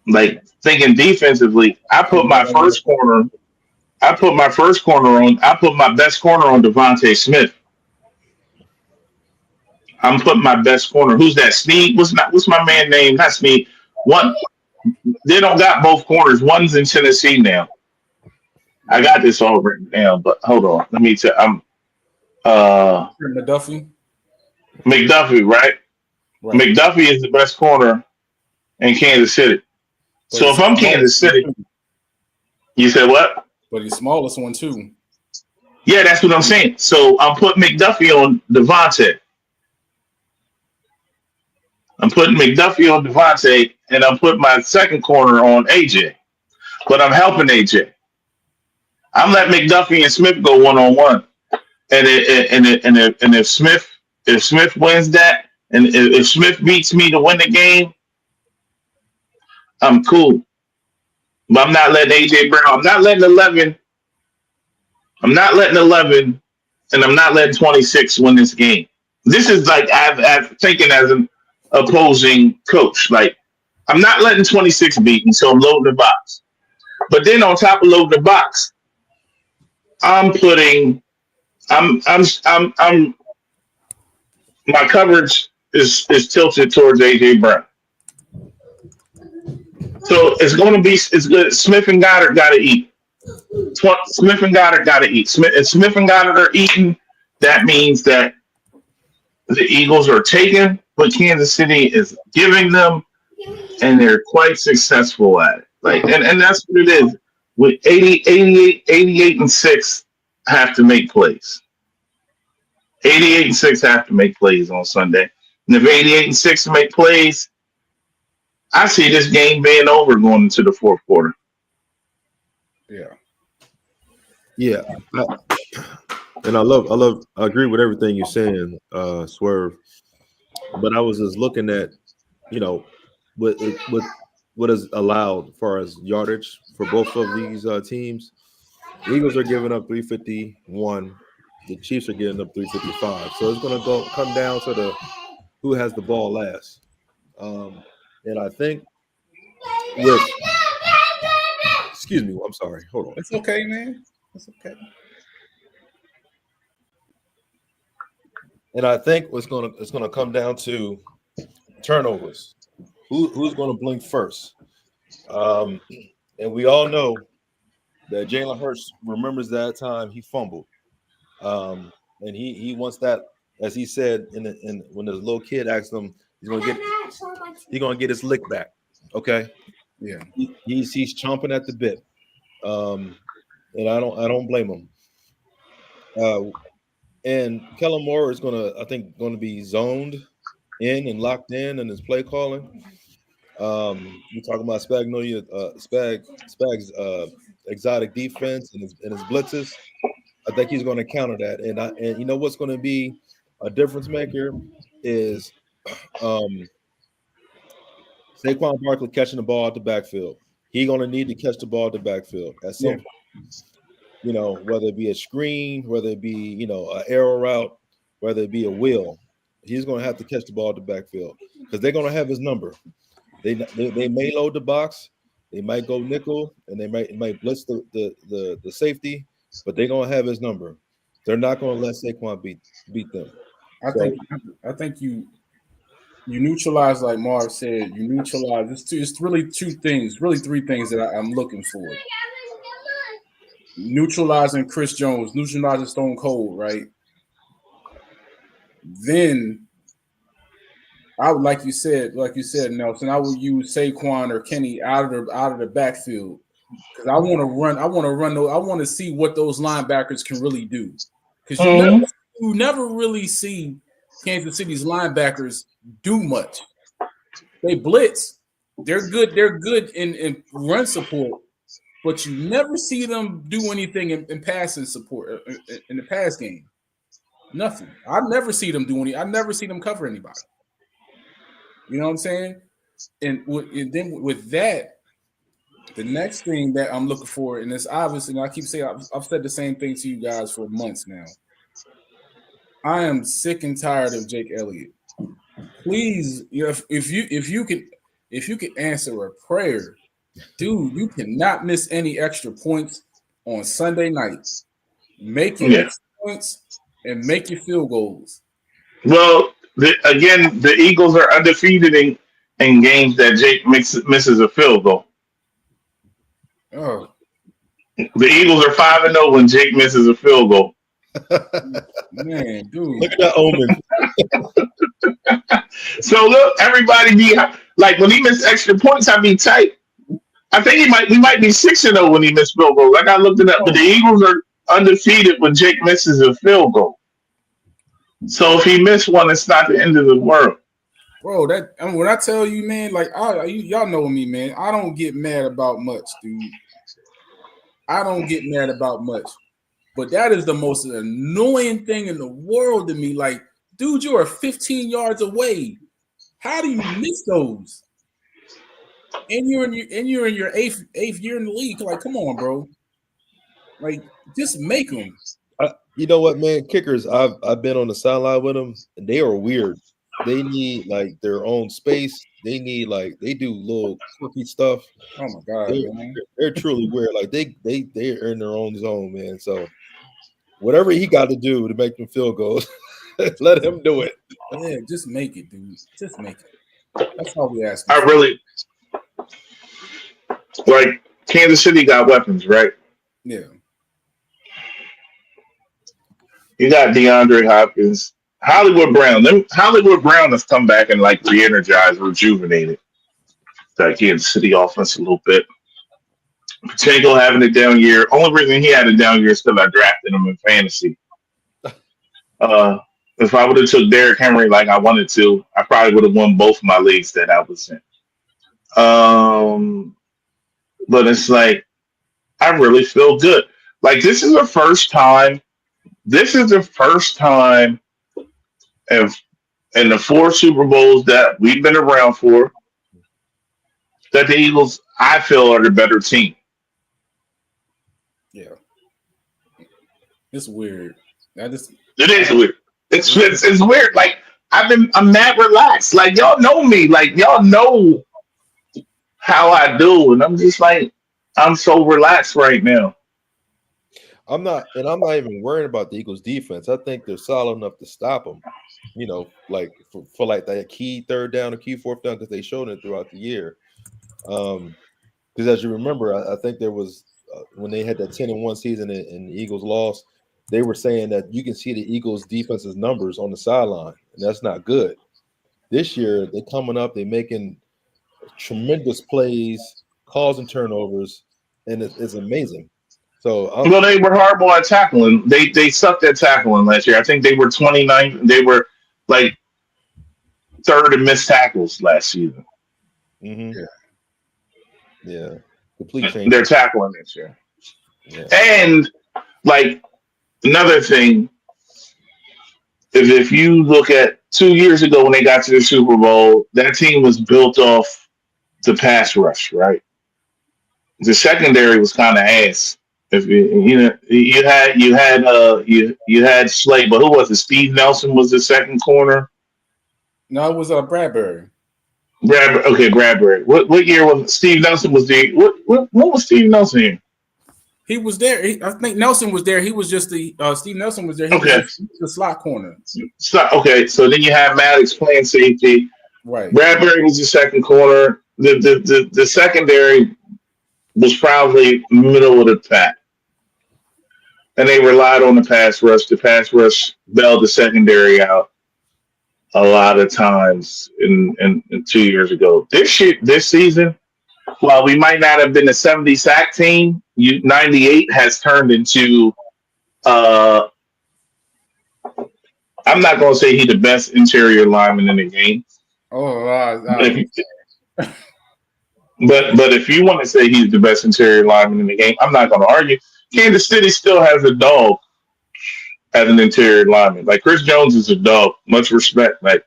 like thinking defensively, I put my best corner on Devontae Smith. I'm putting my best corner. Who's that? Snead? What's my man name? Not Snead. One. They don't got both corners. One's in Tennessee now. I got this all written down, but hold on. Let me tell. I'm McDuffie, right? McDuffie is the best corner in Kansas City. But so if I'm Kansas City, you said what? But he's smallest one too. Yeah, that's what I'm saying. So I'm putting McDuffie on Devontae. I'm putting McDuffie on Devontae, and I'm putting my second corner on AJ. But I'm helping AJ. I'm letting McDuffie and Smith go one-on-one. And if Smith wins that, and if Smith beats me to win the game, I'm cool. But I'm not letting AJ Brown. I'm not letting 11, and I'm not letting 26 win this game. This is like I'm thinking as an opposing coach. Like I'm not letting 26 beat me, so I'm loading the box. But then on top of load the box, I'm putting I'm my coverage is tilted towards AJ Brown. So it's good. Smith and Goddard got to eat. Smith and Goddard got to eat. Smith and Goddard are eating. That means that the Eagles are taking what Kansas City is giving them, and they're quite successful at it. And that's what it is. With 88 and 6 have to make plays. 88 and 6 have to make plays on Sunday. And if 88 and 6 make plays, I see this game being over going into the fourth quarter. Yeah. And I agree with everything you're saying, Swerve. But I was just looking at, what is allowed as far as yardage for both of these teams. The Eagles are giving up 351. The Chiefs are getting up 355. So it's going to come down to who has the ball last. And I think excuse me, I'm sorry. Hold on. It's okay, man. It's okay. And I think it's gonna come down to turnovers. Who's going to blink first? And we all know that Jalen Hurts remembers that time he fumbled, and he wants that, as he said when the little kid asked him, he's gonna get his lick back. Okay, Yeah, he's chomping at the bit, and I don't blame him. And Kellen Moore is going to be zoned in and locked in his play calling. We're talking about Spag's exotic defense and his blitzes. I think he's going to counter that. And you know what's going to be a difference maker is Saquon Barkley catching the ball at the backfield. He's going to need to catch the ball at the backfield at some point. Whether it be a screen, whether it be, an arrow route, whether it be a wheel, he's going to have to catch the ball at the backfield because they're going to have his number. They may load the box, they might go nickel, and they might blitz the safety, but they're going to have his number. They're not going to let Saquon beat them. I think you neutralize, like Marv said, you neutralize. It's really three things that I'm looking for. Neutralizing Chris Jones, neutralizing Stone Cold, right? Then I would, like you said, Nelson, I would use Saquon or Kenny out of the backfield because I want to see what those linebackers can really do. Because you never really see Kansas City's linebackers do much. They blitz. They're good in run support. But you never see them do anything in passing support in the pass game. Nothing. I never see them do I never see them cover anybody. You know what I'm saying? And then with that, the next thing that I'm looking for, and it's obvious, and I keep saying I've said the same thing to you guys for months now. I am sick and tired of Jake Elliott. Please, if you could answer a prayer. Dude, you cannot miss any extra points on Sunday nights. Make your extra points and make your field goals. Well, the Eagles are undefeated in games that Jake misses a field goal. Oh, the Eagles are 5-0 when Jake misses a field goal. Man, dude, look at that omen. So look, everybody be like when he missed extra points, I'd be tight. I think we might be 6-0 when he missed field goals. I got looked it up, but the Eagles are undefeated when Jake misses a field goal. So if he missed one, it's not the end of the world. Bro, when I tell you, man, like y'all know me, man. I don't get mad about much, dude. I don't get mad about much. But that is the most annoying thing in the world to me. Like, dude, you are 15 yards away. How do you miss those? And you're in your eighth year in the league. Like, come on, bro. Like, just make them. You know what, man? Kickers, I've been on the sideline with them, and they are weird. They need like their own space. they need like they do little quirky stuff. Oh my god, man. They're truly weird. Like they earn their own zone, man. So whatever he got to do to make them field goals, let him do it. Yeah, just make it, dude. Just make it. That's all we ask. I really like Kansas City got weapons, right? Yeah. You got DeAndre Hopkins, Hollywood Brown. Hollywood Brown has come back and like re-energized, rejuvenated that Kansas City offense a little bit. Pacheco having a down year. Only reason he had a down year is because I drafted him in fantasy. If I would have took Derrick Henry like I wanted to, I probably would have won both my leagues that I was in. But it's like I really feel good. Like this is the first time. This is the first time in the 4 Super Bowls that we've been around for that the Eagles, I feel, are the better team. Yeah. It's weird. It is weird. It's weird. Like I'm that relaxed. Like y'all know me. Like y'all know how I do, and I'm just like I'm so relaxed right now. I'm not even worried about the Eagles defense. I think they're solid enough to stop them. You know, like for like that key third down or key fourth down because they showed it throughout the year. Because as you remember, I think there was when they had that 10-1 season and the Eagles lost, they were saying that you can see the Eagles defense's numbers on the sideline, and that's not good. This year, they're coming up, they're making tremendous plays, causing turnovers, and it's amazing. So well, they were horrible at tackling. They sucked at tackling last year. I think they were 29th. They were like third in missed tackles last season. Mm-hmm. Yeah. Complete change. They're tackling this year. Yeah. And like another thing is if you look at 2 years ago when they got to the Super Bowl, that team was built off the pass rush, right? The secondary was kind of ass. If you had Slade, but who was it? Steve Nelson was the second corner. No, it was Bradbury. Bradbury. What year was Steve Nelson? Was the what was Steve Nelson in? He was there. I think Nelson was there. He was just the Steve Nelson was there. He Okay, was the slot corner. Okay, so then you have Maddox playing safety. Right. Bradbury was the second corner. The secondary was probably middle of the pack. And they relied on the pass rush. The pass rush bailed the secondary out a lot of times in 2 years ago. This season, while we might not have been a 70 sack team, 98 has turned into I'm not going to say he's the best interior lineman in the game. But if you want to say he's the best interior lineman in the game, I'm not going to argue. Kansas City still has a dog as an interior lineman. Like Chris Jones is a dog, much respect. Like,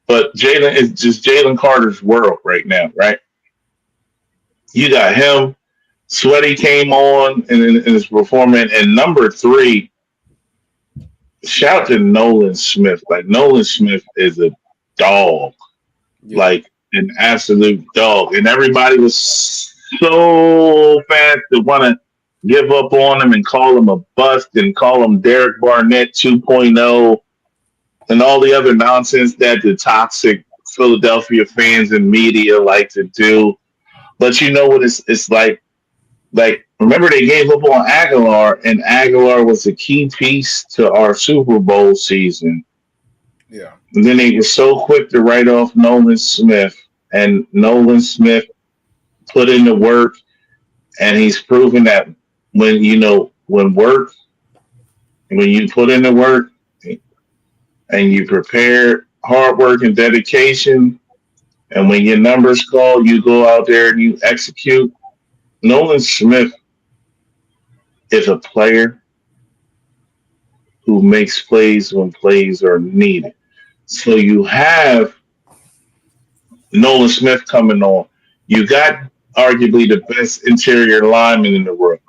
but Jalen is just Jalen Carter's world right now, right? You got him. Sweaty came on and is performing. And number 3, shout to Nolan Smith. Like Nolan Smith is a dog. Yeah. Like an absolute dog. And everybody was so fast to want to give up on him and call him a bust and call him Derek Barnett 2.0 and all the other nonsense that the toxic Philadelphia fans and media like to do. But you know what it's like? Like, remember they gave up on Aguilar, and Aguilar was a key piece to our Super Bowl season. Yeah. And then they were so quick to write off Nolan Smith, and Nolan Smith put in the work, and he's proven that when you put in the work and you prepare hard work and dedication, and when your numbers call, you go out there and you execute. Nolan Smith is a player who makes plays when plays are needed. So you have Nolan Smith coming on. You got arguably the best interior lineman in the world.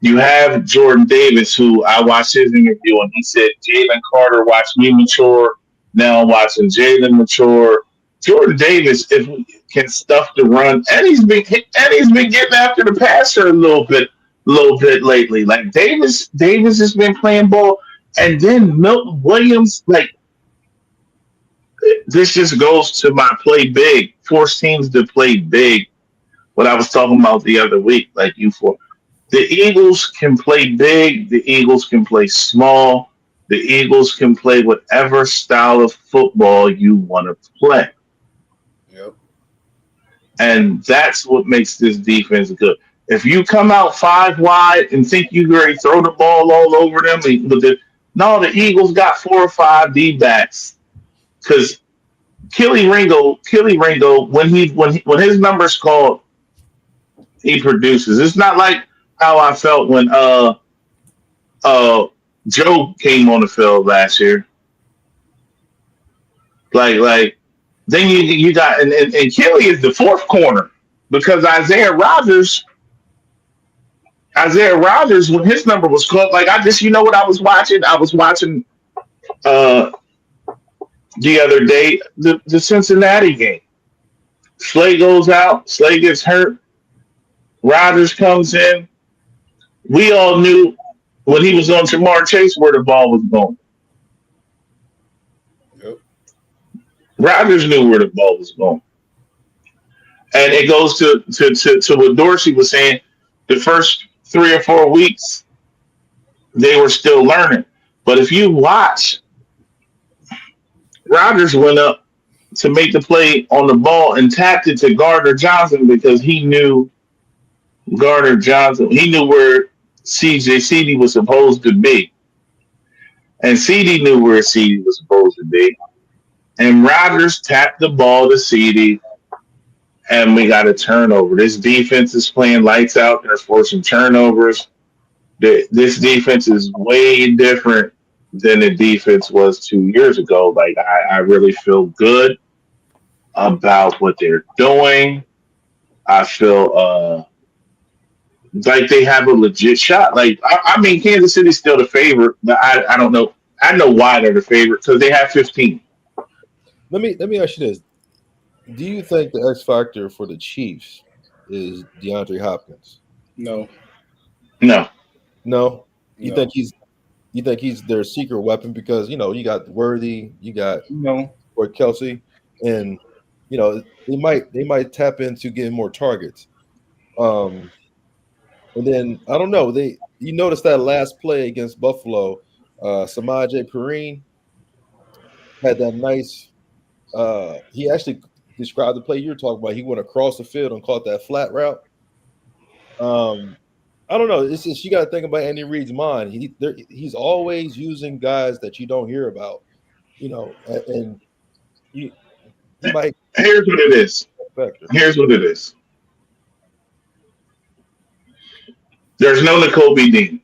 You have Jordan Davis, who I watched his interview, and he said, Jalen Carter watched me mature. Now I'm watching Jalen mature. Jordan Davis, if we can stuff the run, and he's been getting after the passer a little bit lately. Like Davis has been playing ball, and then Milton Williams. Like this just goes to my play big. Force teams to play big. What I was talking about the other week, like you for the Eagles can play big. The Eagles can play small. The Eagles can play whatever style of football you want to play. Yep. And that's what makes this defense good. If you come out 5 wide and think you ready to throw the ball all over them, the Eagles got 4 or 5 D-backs. Because Killy Ringo, when his number's called, he produces. It's not like how I felt when Joe came on the field last year. Like then you got and Kelly is the 4th corner because Isaiah Rodgers when his number was called, like what I was watching? I was watching the other day the Cincinnati game. Slay goes out, Slay gets hurt, Rodgers comes in. We all knew when he was on Jamar Chase where the ball was going. Yep. Rodgers knew where the ball was going. And it goes to what Dorsey was saying. The first 3 or 4 weeks, they were still learning. But if you watch, Rodgers went up to make the play on the ball and tapped it to Gardner Johnson because he knew Gardner Johnson. He knew where CD was supposed to be. And CD knew where CD was supposed to be. And Rodgers tapped the ball to CD, and we got a turnover. This defense is playing lights out. They're forcing turnovers. This defense is way different than the defense was 2 years ago. Like, I really feel good about what they're doing. I feel like they have a legit shot. Like, I mean, Kansas City's still the favorite, but I don't know. I know why they're the favorite because they have 15. Let me ask you this: do you think the X factor for the Chiefs is DeAndre Hopkins? No. You No. think he's their secret weapon because you got Worthy, you got or Kelsey, and they might tap into getting more targets. And then I don't know. You notice that last play against Buffalo, Samaje Perine had that nice. He actually described the play you're talking about. He went across the field and caught that flat route. I don't know. It's just you got to think about Andy Reid's mind. He's always using guys that you don't hear about, and you might. Here's what it is. There's no Nakobe Dean.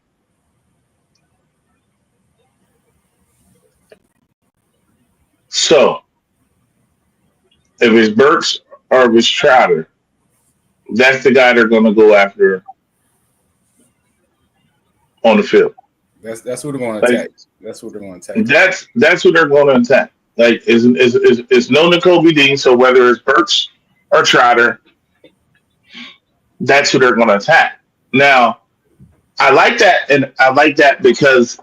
So, if it's Burks or if it's Trotter, that's the guy they're going to go after on the field. That's what they're going to attack. That's what they're going to attack. That's what they're going to attack. Like, it's no Nakobe Dean, so whether it's Burks or Trotter, that's who they're going to attack. Now, I like that, and I like that because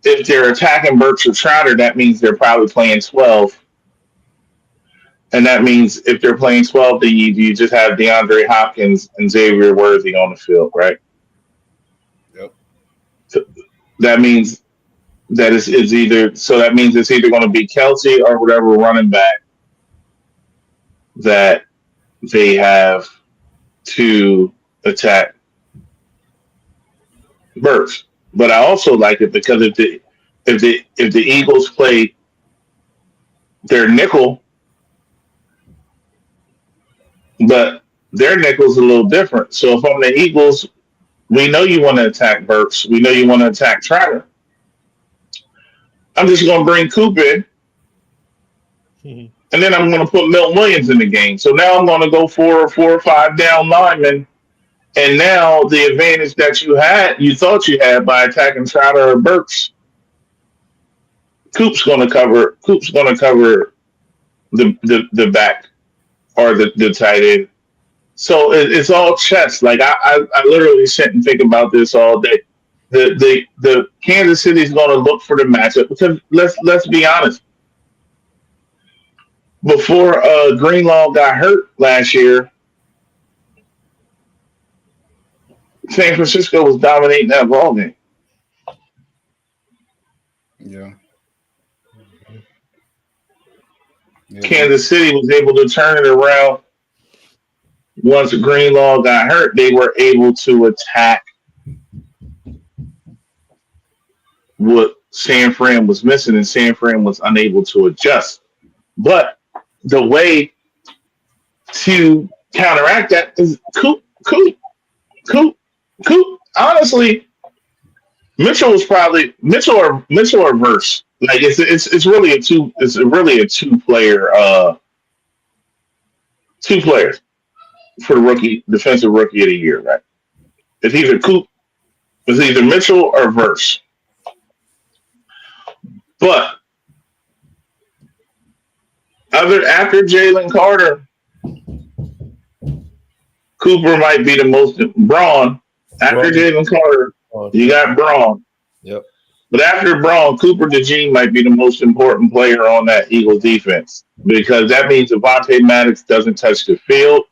if they're attacking Burks or Trotter, that means they're probably playing 12. And that means if they're playing 12, then you just have DeAndre Hopkins and Xavier Worthy on the field, right? Yep. So that means that it's either going to be Kelsey or whatever running back that they have to attack Burks. But I also like it because if the Eagles play their nickel, but their nickel's a little different. So if I'm the Eagles, we know you want to attack Burks. We know you want to attack Trotter. I'm just going to bring Coop in, and then I'm going to put Milton Williams in the game. So now I'm going to go 4 or 5 down linemen. And now the advantage that you thought you had by attacking Trotter or Burks, Coop's going to cover the back or the tight end. So it's all chess. Like I literally sit and think about this all day. The Kansas City is going to look for the matchup because let's be honest. Before Greenlaw got hurt last year, San Francisco was dominating that ball game. Yeah. Yeah. Kansas City was able to turn it around. Once Greenlaw got hurt, they were able to attack what San Fran was missing, and San Fran was unable to adjust. But the way to counteract that is Coop. Honestly, Mitchell was probably Mitchell or Verse. Like it's really a two players for the rookie defensive rookie of the year, right? It's either Mitchell or Verse. But after Jalen Carter, Cooper might be the most Braun. After Jalen Carter, you got Braun. Yep. But after Braun, Cooper DeJean might be the most important player on that Eagles defense because that means Avonte Maddox doesn't touch the field.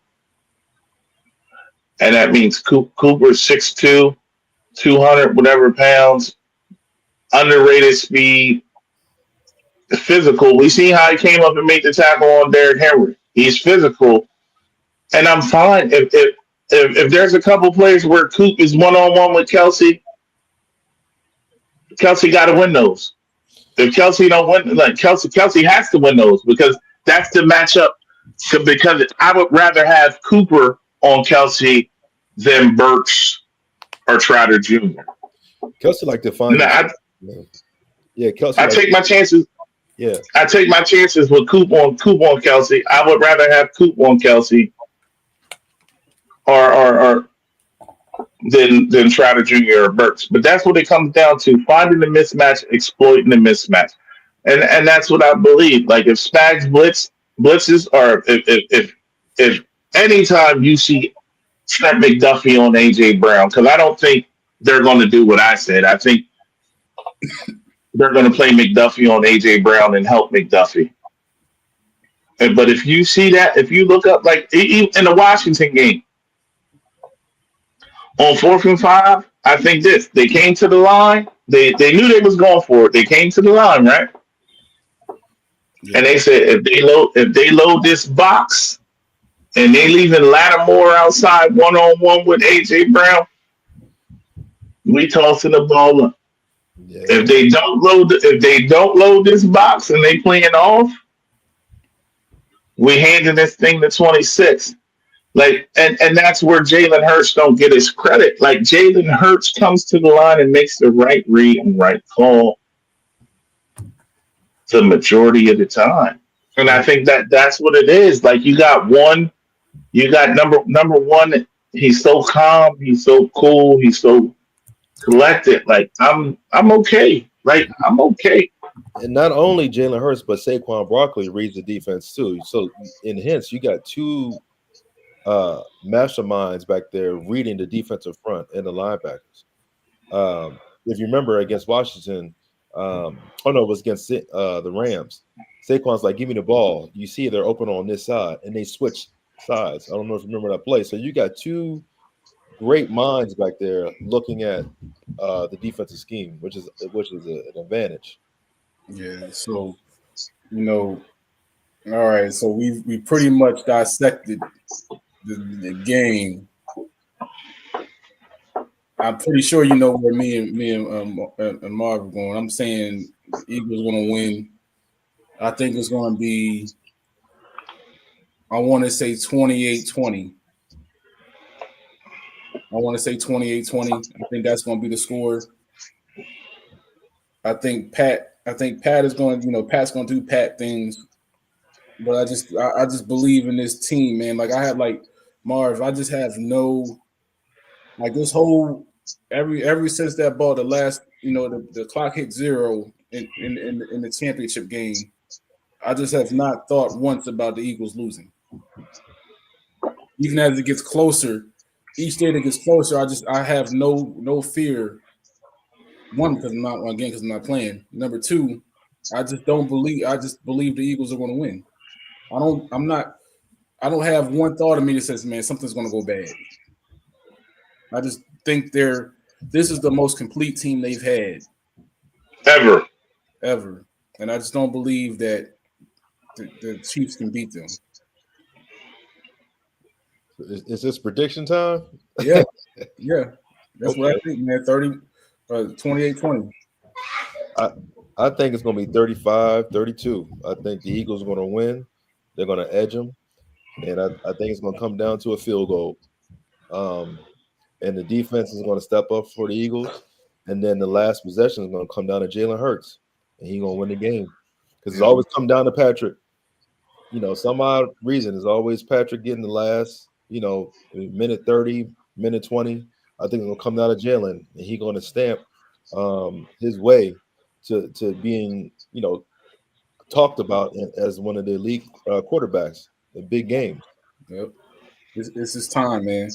And that means Cooper's 6'2", 200 whatever pounds, underrated speed, physical. We see how he came up and made the tackle on Derrick Henry. He's physical. And I'm fine if there's a couple plays where Coop is one-on-one with Kelsey got to win those. If Kelsey don't win, like Kelsey has to win those because that's the matchup. Because I would rather have Cooper on Kelsey than Burks or Trotter Jr. Kelsey like to find. Yeah, Kelsey. I take my chances. Yeah, I take my chances with Coop on Kelsey. I would rather have Coop on Kelsey or than Trotter Jr. or Burks. But that's what it comes down to: finding the mismatch, exploiting the mismatch, and that's what I believe. Like if Spags blitzes, or if anytime you see Trent McDuffie on AJ Brown, because I don't think they're going to do what I said. I think they're going to play McDuffie on AJ Brown and help McDuffie. But if you see that, if you look up like in the Washington game, on 4th and 5, I think they came to the line. They knew they was going for it. They came to the line, right? Yeah. And they said if they load this box and they leaving Lattimore outside one-on-one with AJ Brown, we tossing the ball up. Yeah. If they don't load this box and they playing off, we handing this thing to 26. Like, and that's where Jalen Hurts don't get his credit. Like, Jalen Hurts comes to the line and makes the right read and right call the majority of the time. And I think that's what it is. Like, you got number one, he's so calm, he's so cool, he's so collected. Like, I'm okay. Like, I'm okay. And not only Jalen Hurts, but Saquon Barkley reads the defense too. So, in hence, you got two masterminds back there reading the defensive front and the linebackers. If you remember against Washington, it was against the Rams. Saquon's like, give me the ball. You see they're open on this side, and they switch sides. I don't know if you remember that play. So you got two great minds back there looking at the defensive scheme, which is an advantage. Yeah. So, all right. So we pretty much dissected the game. I'm pretty sure you know where me and Marv are going. I'm saying Eagles going to win. I think it's going to be, I want to say 28-20. I want to say 28-20. I think that's going to be the score. I think Pat is going, Pat's going to do Pat things. But I just believe in this team, man. Like I have Marv, I just have no this whole every since that ball, the last, the clock hit 0 in the championship game. I just have not thought once about the Eagles losing. Even as it gets closer, each day that gets closer, I have no fear. One, because I'm not playing. Number two, I just believe the Eagles are going to win. I don't have one thought of me that says, man, something's going to go bad. I just think this is the most complete team they've had ever, and I just don't believe that the Chiefs can beat them. Is this prediction time? Yeah, that's what I think, man. 28-20. I think it's going to be 35-32. I think the Eagles are going to win. They're going to edge them, and I think it's going to come down to a field goal. And the defense is going to step up for the Eagles, and then the last possession is going to come down to Jalen Hurts, and he's going to win the game because it's always come down to Patrick. Some odd reason is always Patrick getting the last, minute 30, minute 20. I think it's going to come down to Jalen, and he's going to stamp his way to being, talked about as one of the elite quarterbacks in big games. Yep. This is time, man.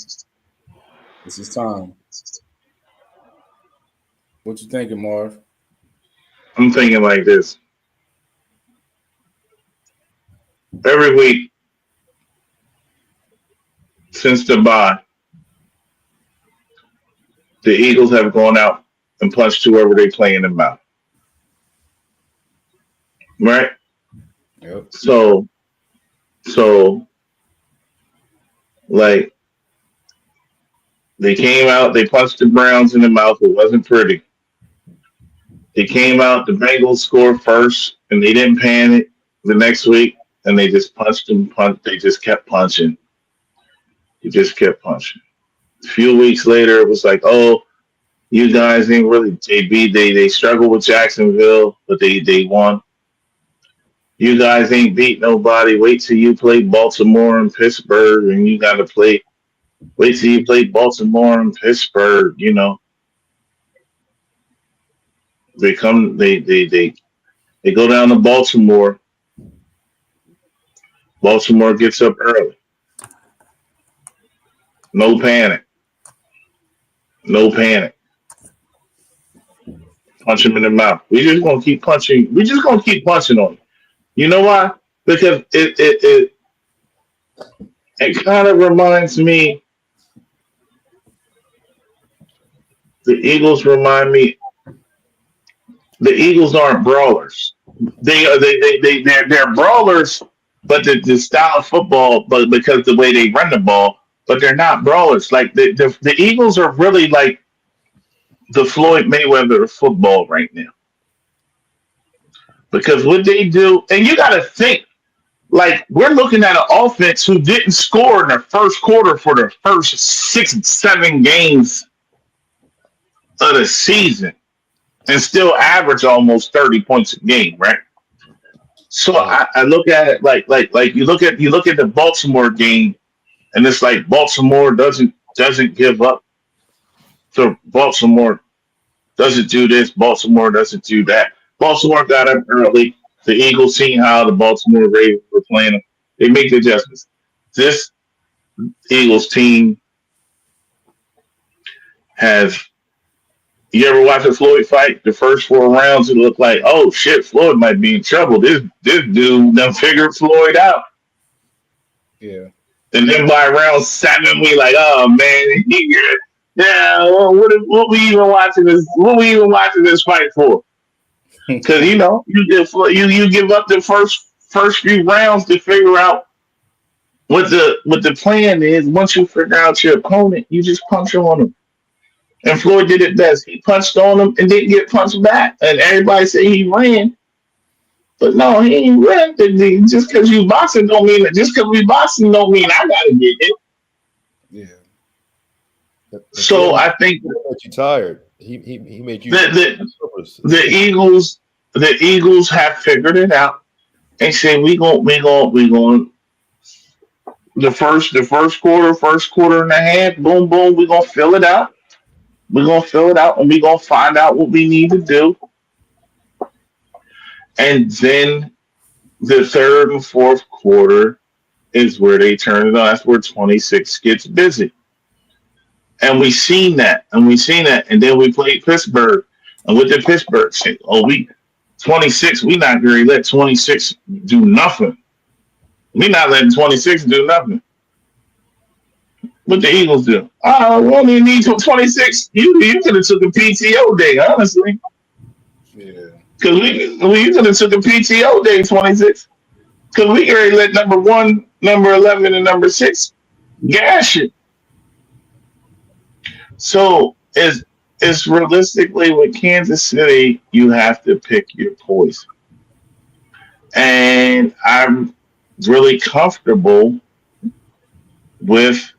This is time. What you thinking, Marv? I'm thinking like this. Every week since the bye, the Eagles have gone out and punched whoever they play in the mouth. Right? Yep. So like they came out, they punched the Browns in the mouth. It wasn't pretty. They came out, the Bengals scored first, and they didn't panic the next week, and they just punched. They just kept punching. They just kept punching. A few weeks later, it was like, oh, you guys ain't really. They struggled with Jacksonville, but they won. You guys ain't beat nobody. Wait till you play Baltimore and Pittsburgh, and you got to play. Wait till you play Baltimore and Pittsburgh. They come. They go down to Baltimore. Baltimore gets up early. No panic. No panic. Punch him in the mouth. We just gonna keep punching. We just gonna keep punching on him. You know why? Because it kind of reminds me. The Eagles remind me. The Eagles aren't brawlers. They're brawlers, but the style of football, but because the way they run the ball, but they're not brawlers. Like the Eagles are really like the Floyd Mayweather of football right now. Because what they do, and you got to think, like we're looking at an offense who didn't score in the first quarter for the first 6-7 games of the season, and still average almost 30 points a game, right? So I look at it like you look at the Baltimore game, and it's like Baltimore doesn't give up. So Baltimore doesn't do this. Baltimore doesn't do that. Baltimore got up early. The Eagles seen how the Baltimore Ravens were playing them. They make the adjustments. This Eagles team has. You ever watch a Floyd fight? The first 4 rounds, it looked like, oh shit, Floyd might be in trouble. This dude done figured Floyd out. Yeah. And then by round 7, we like, oh man, yeah. Well, what we even watching this? What we even watching this fight for? Because you give up the first few rounds to figure out what the plan is. Once you figure out your opponent, you just punch on him. And Floyd did it best. He punched on him and didn't get punched back. And everybody say he ran. But no, he ain't ran. Just because you boxing don't mean that. Just because we boxing don't mean I gotta get it. Yeah. So I think you tired. He made you the Eagles have figured it out and say we going the first quarter and a half, boom, boom, we're gonna fill it out. We're going to fill it out, and we're going to find out what we need to do. And then the third and fourth quarter is where they turn it on. That's where 26 gets busy. And we seen that. And then we played Pittsburgh. And what did Pittsburgh say? Oh, 26, we not going to let 26 do nothing. We not letting 26 do nothing. What the Eagles do? Oh, we only need 26. You could have took a PTO day, honestly. Yeah. Because you could have took a PTO day, 26. Because we already let number 1, number 11, and number 6 gash it. So it's realistically with Kansas City, you have to pick your poison. And I'm really comfortable with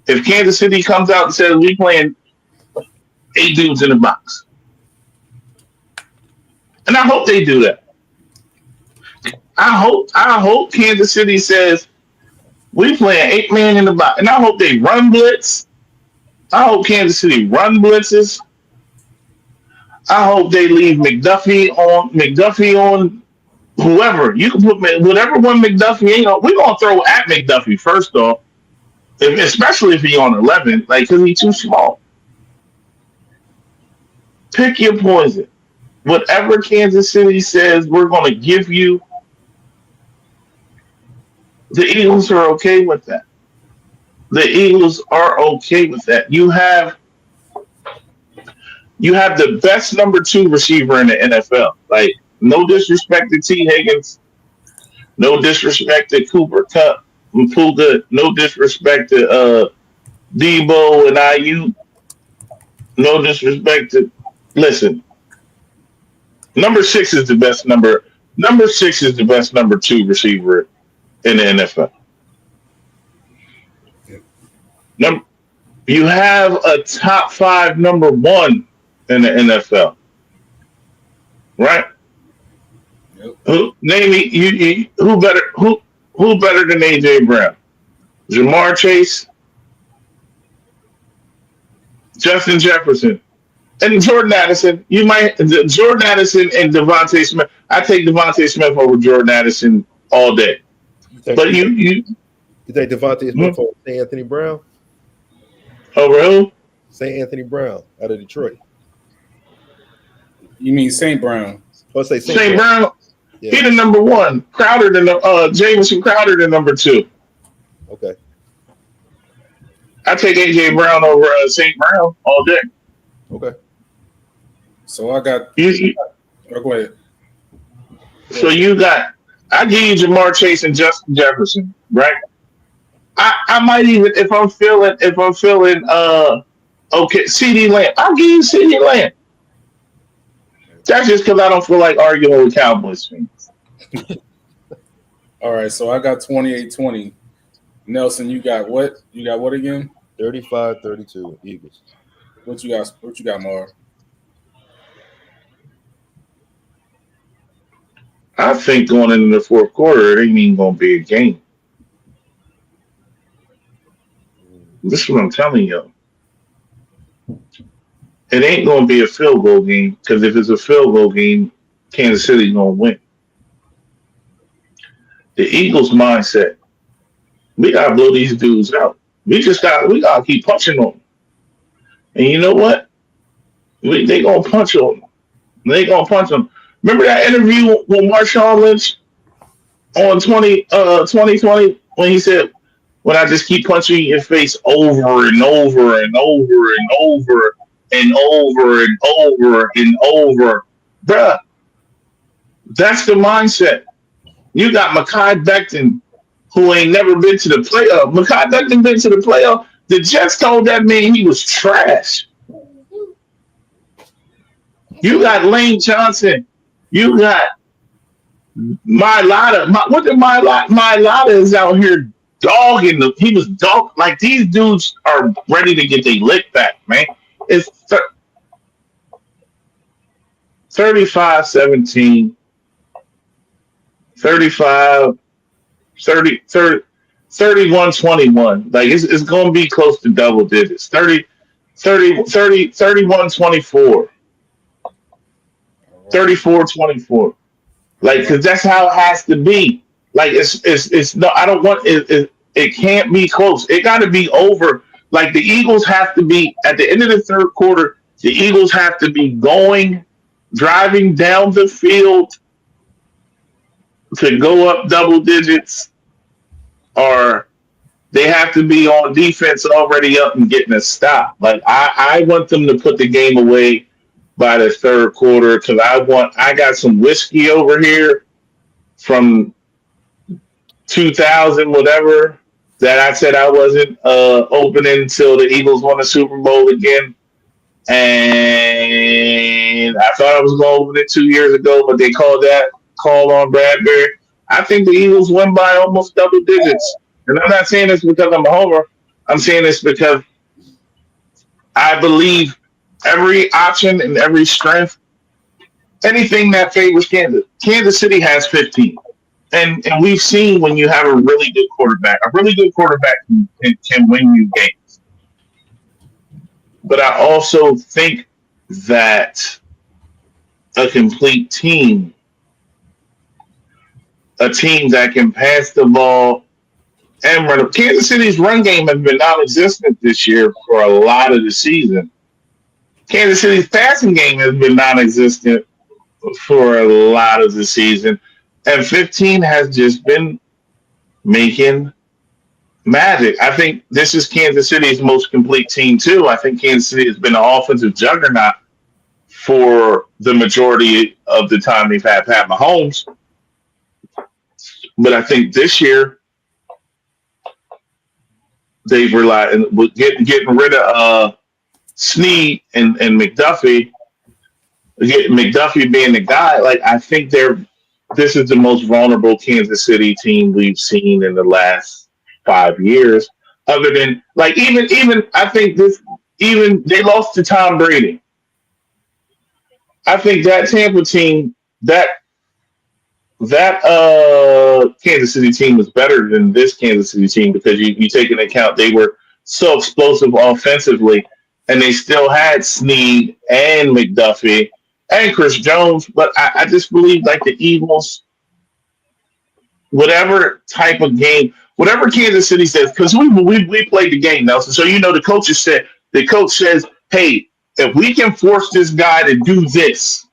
if Kansas City comes out and says we playing 8 dudes in the box. And I hope they do that. I hope Kansas City says we playing 8 man in the box. And I hope they run blitz. I hope Kansas City run blitzes. I hope they leave McDuffie on whoever. You can put whatever one McDuffie ain't on. We're gonna throw at McDuffie first off, especially if he's on 11, like because he's too small. Pick your poison. Whatever Kansas City says we're gonna give you, the Eagles are okay with that. The Eagles are okay with that. You have the best number 2 receiver in the NFL. Like, no disrespect to T. Higgins, no disrespect to Cooper Kupp and Puka, no disrespect to Debo and IU, no disrespect to. Listen, number 6 is the best number. Number 6 is the best number 2 receiver in the NFL. You have a top 5 number 1 in the NFL, right? Yep. Who better than AJ Brown? Jamar Chase, Justin Jefferson, and Jordan Addison. Jordan Addison and Devontae Smith. I take Devontae Smith over Jordan Addison all day. But you think Devontae Smith over St. Anthony Brown? Over who? St. Anthony Brown out of Detroit. You mean St. Brown? Let's say St. Brown. Yeah. He the number 1. Crowder Jamison Crowder the number 2. Okay. I take AJ Brown over St. Brown all day. Okay. So I got. Go ahead. So I give you Jamar Chase and Justin Jefferson, right? I might even if I'm feeling okay, CD Lamb. I'll give you CD Lamb. That's just because I don't feel like arguing with Cowboys fans. All right, so I got 28-20. Nelson, you got what? You got what again? 35-32 Eagles. What you got, Marv? I think going into the fourth quarter, it ain't even going to be a game. This is what I'm telling you. It ain't going to be a field goal game because if it's a field goal game, Kansas City's going to win. The Eagles' mindset, we got to blow these dudes out. We got to keep punching on them. And you know what? They going to punch on them. They going to punch them. Remember that interview with Marshawn Lynch on 2020 when he said, when I just keep punching your face over and over and over and over and over and over and over. Bruh, that's the mindset. You got Mekhi Becton, who ain't never been to the playoff. Mekhi Becton been to the playoff. The Jets told that man he was trash. You got Lane Johnson. You got Mailata. What did Mailata is out here dogging them. He was dog like these dudes are ready to get their lick back, man. It's 35-17, 35, 30, 31-21. Like it's going to be close to double digits. 31-24. 34-24. Like, because that's how it has to be. Like, it's no, I don't want it can't be close. It got to be over. Like, the Eagles have to be at the end of the third quarter. The Eagles have to be driving down the field to go up double digits, or they have to be on defense already up and getting a stop. Like, I want them to put the game away by the third quarter because I got some whiskey over here from 2000 whatever that I said I wasn't opening until the Eagles won the Super Bowl again. And I thought I was going to open it 2 years ago, but they called that call on Bradbury. I think the Eagles win by almost double digits. And I'm not saying this because I'm a homer. I'm saying this because I believe every option and every strength, anything that favors Kansas. Kansas City has 15. And we've seen when you have a really good quarterback can win you games. But I also think that a complete team, a team that can pass the ball and run. Kansas City's run game has been non-existent this year for a lot of the season. Kansas City's passing game has been non-existent for a lot of the season. And 15 has just been making magic. I think this is Kansas City's most complete team, too. I think Kansas City has been an offensive juggernaut for the majority of the time they've had Pat Mahomes. But I think this year they've relied on getting rid of Snead and McDuffie. McDuffie being the guy, like I think this is the most vulnerable Kansas City team we've seen in the last 5 years. Other than like even I think they lost to Tom Brady. I think that Tampa team, that Kansas City team was better than this Kansas City team because you take into account they were so explosive offensively and they still had Snead and McDuffie and Chris Jones, but I just believe like the Eagles, whatever type of game, whatever Kansas City says, because we played the game, Nelson. So the coach says, hey, if we can force this guy to do this,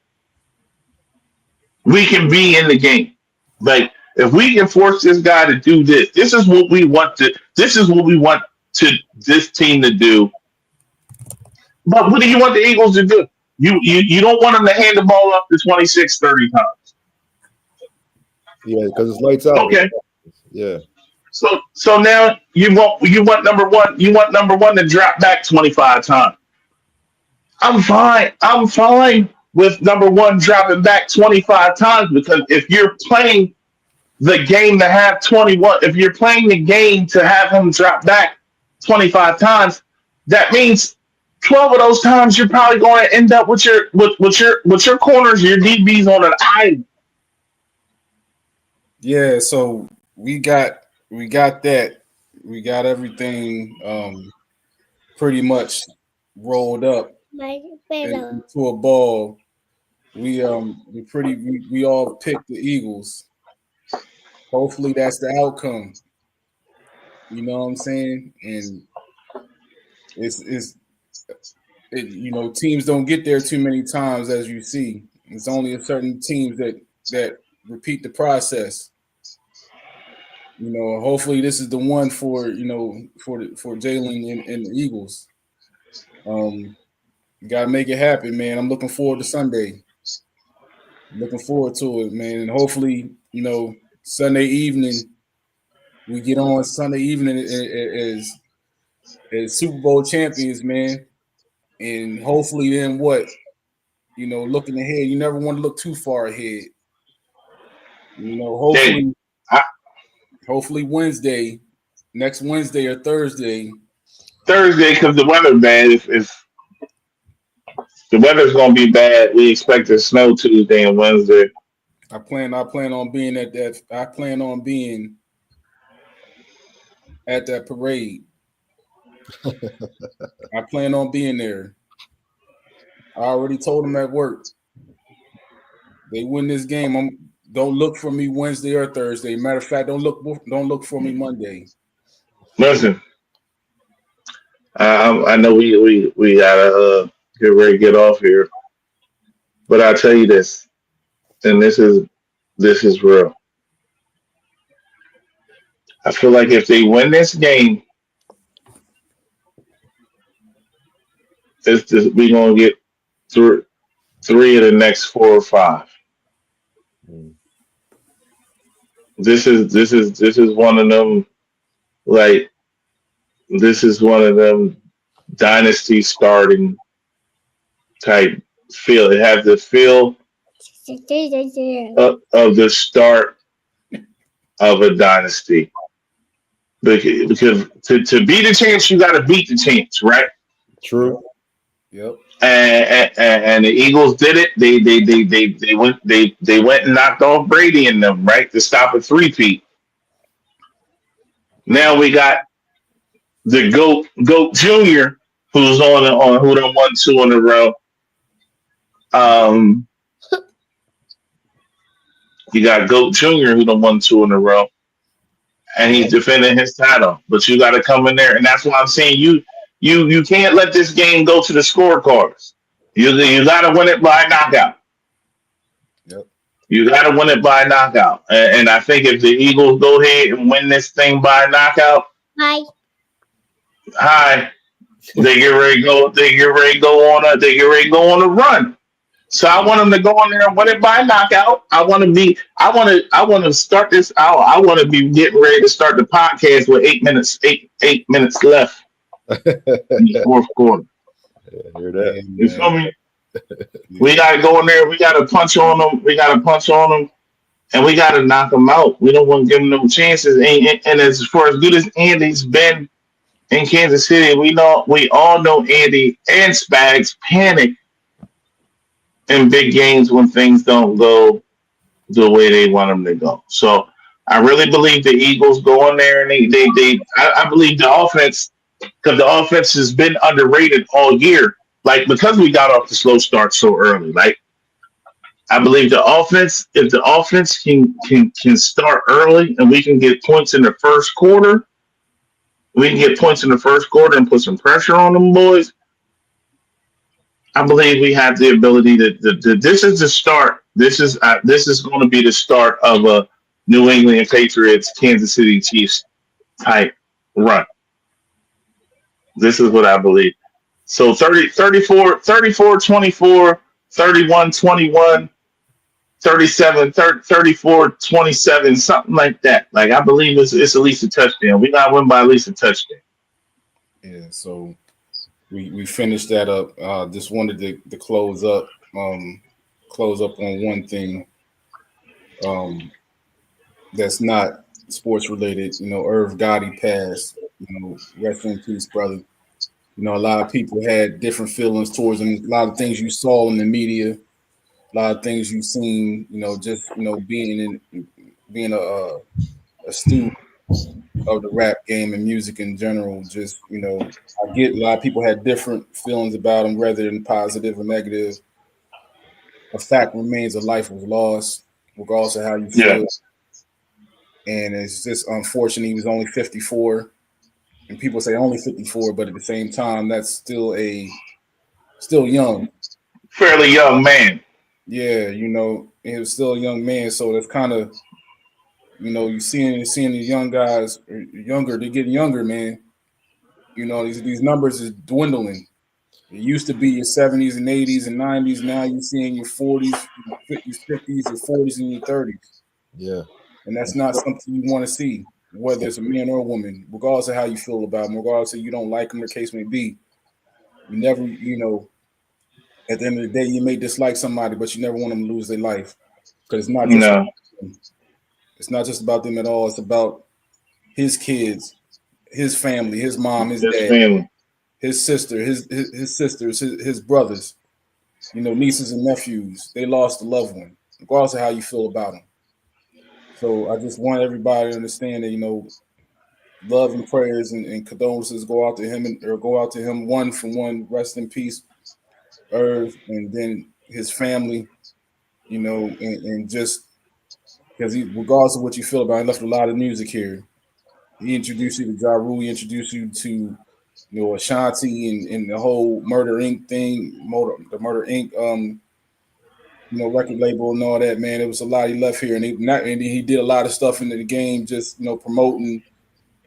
we can be in the game. Like if we can force this guy to do this, this is what we want this team to do. But what do you want the Eagles to do? You don't want them to hand the ball up to 26, 30 times. Yeah, because it's lights out. Okay. Yeah. So now you want number one to drop back 25 times. I'm fine with number one dropping back 25 times because if you're playing the game to have 21, if you're playing the game to have him drop back 25 times, that means 12 of those times you're probably going to end up with your corners, your DBs on an island. Yeah, so we got that. We got everything pretty much rolled up into a ball. We all picked the Eagles. Hopefully that's the outcome. You know what I'm saying? And teams don't get there too many times, as you see. It's only a certain teams that repeat the process. Hopefully this is the one for Jalen and the Eagles. You gotta make it happen, man. I'm looking forward to Sunday. Looking forward to it, man. And hopefully, Sunday evening, we get on Sunday evening as Super Bowl champions, man. And hopefully then what? Looking ahead, you never want to look too far ahead. Hopefully Wednesday, next Wednesday or Thursday. Thursday, because the weather bad. If the weather's gonna be bad, we expect to snow Tuesday and Wednesday. I plan on being at that. I plan on being at that parade. I plan on being there. I already told them at work. They win this game. Don't look for me Wednesday or Thursday. Matter of fact, don't look for me Monday. Listen, I know we gotta get ready to get off here, but I'll tell you this, and this is real. I feel like if they win this game, we gonna get through three of the next 4 or 5. Mm. This is one of them, like, this is one of them dynasty starting type feel. It has the feel of the start of a dynasty. Because to beat the chance, you got to beat the chance, right? True. Yep. And the Eagles did it. They went and knocked off Brady and them, right, to stop a three-peat. Now we got the Goat Junior, who's on who done won 2 in a row. You got Goat Junior, who done won 2 in a row, and he's defending his title. But you got to come in there, and that's why I'm saying you can't let this game go to the scorecards. You got to win it by knockout. Yep. You got to win it by knockout, and I think if the Eagles go ahead and win this thing by knockout, hi, they get ready to go. They get ready to go on a. They get ready to go on a run. So I want them to go in there and win it by knockout. I want to start this out. I want to be getting ready to start the podcast with 8 minutes left in the fourth quarter. Yeah, hear that? You feel me? We got to go in there. We got to punch on them. And we got to knock them out. We don't want to give them no chances. And as far as good as Andy's been in Kansas City, we all know Andy and Spags panic in big games when things don't go the way they want them to go. So I really believe the Eagles go in there and I believe the offense, because the offense has been underrated all year. Like, because we got off the slow start so early. Like, I believe the offense, if the offense can start early and we can get points in the first quarter, and put some pressure on them boys. I believe we have the ability to this is the start. This is going to be the start of a New England Patriots, Kansas City Chiefs type run. This is what I believe. So 34, 24, 31, 21, 37, 34, 27, something like that. Like, I believe it's at least a touchdown. We got to win by at least a touchdown. Yeah, so we finished that up. Just wanted to close up on one thing that's not sports related. Irv Gotti passed. Rest in peace, brother. A lot of people had different feelings towards him. A lot of things you saw in the media, a lot of things you've seen. Being a student of the rap game and music in general. Just, I get a lot of people had different feelings about him, whether in positive or negative. A fact remains, a life was lost, regardless of how you feel. And it's just unfortunate he was only 54. And people say only 54, but at the same time, that's still young. Fairly young man. Yeah, he was still a young man. So that's kind of, you're seeing these young guys younger, they're getting younger, man. These numbers is dwindling. It used to be your 70s and 80s and 90s. Now you're seeing your 40s, 50s, 50s, your 40s, and your 30s. Yeah. And that's not something you want to see, whether it's a man or a woman, regardless of how you feel about them, regardless of you don't like them, the case may be. You never, at the end of the day, you may dislike somebody, but you never want them to lose their life. Because it's not just about them. It's not just about them at all. It's about his kids, his family, his mom, his dad, family, his sister, his sisters, his brothers, nieces and nephews. They lost a loved one, regardless of how you feel about them. So I just want everybody to understand that, love and prayers and condolences go out to him one for one. Rest in peace, Irv, and then his family, and just because regardless of what you feel about, he left a lot of music here. He introduced you to Ja Rule. He introduced you to Ashanti and the whole Murder Inc. thing, the Murder Inc. Record label and all that. Man, it was a lot he left here, and he did a lot of stuff into the game, just promoting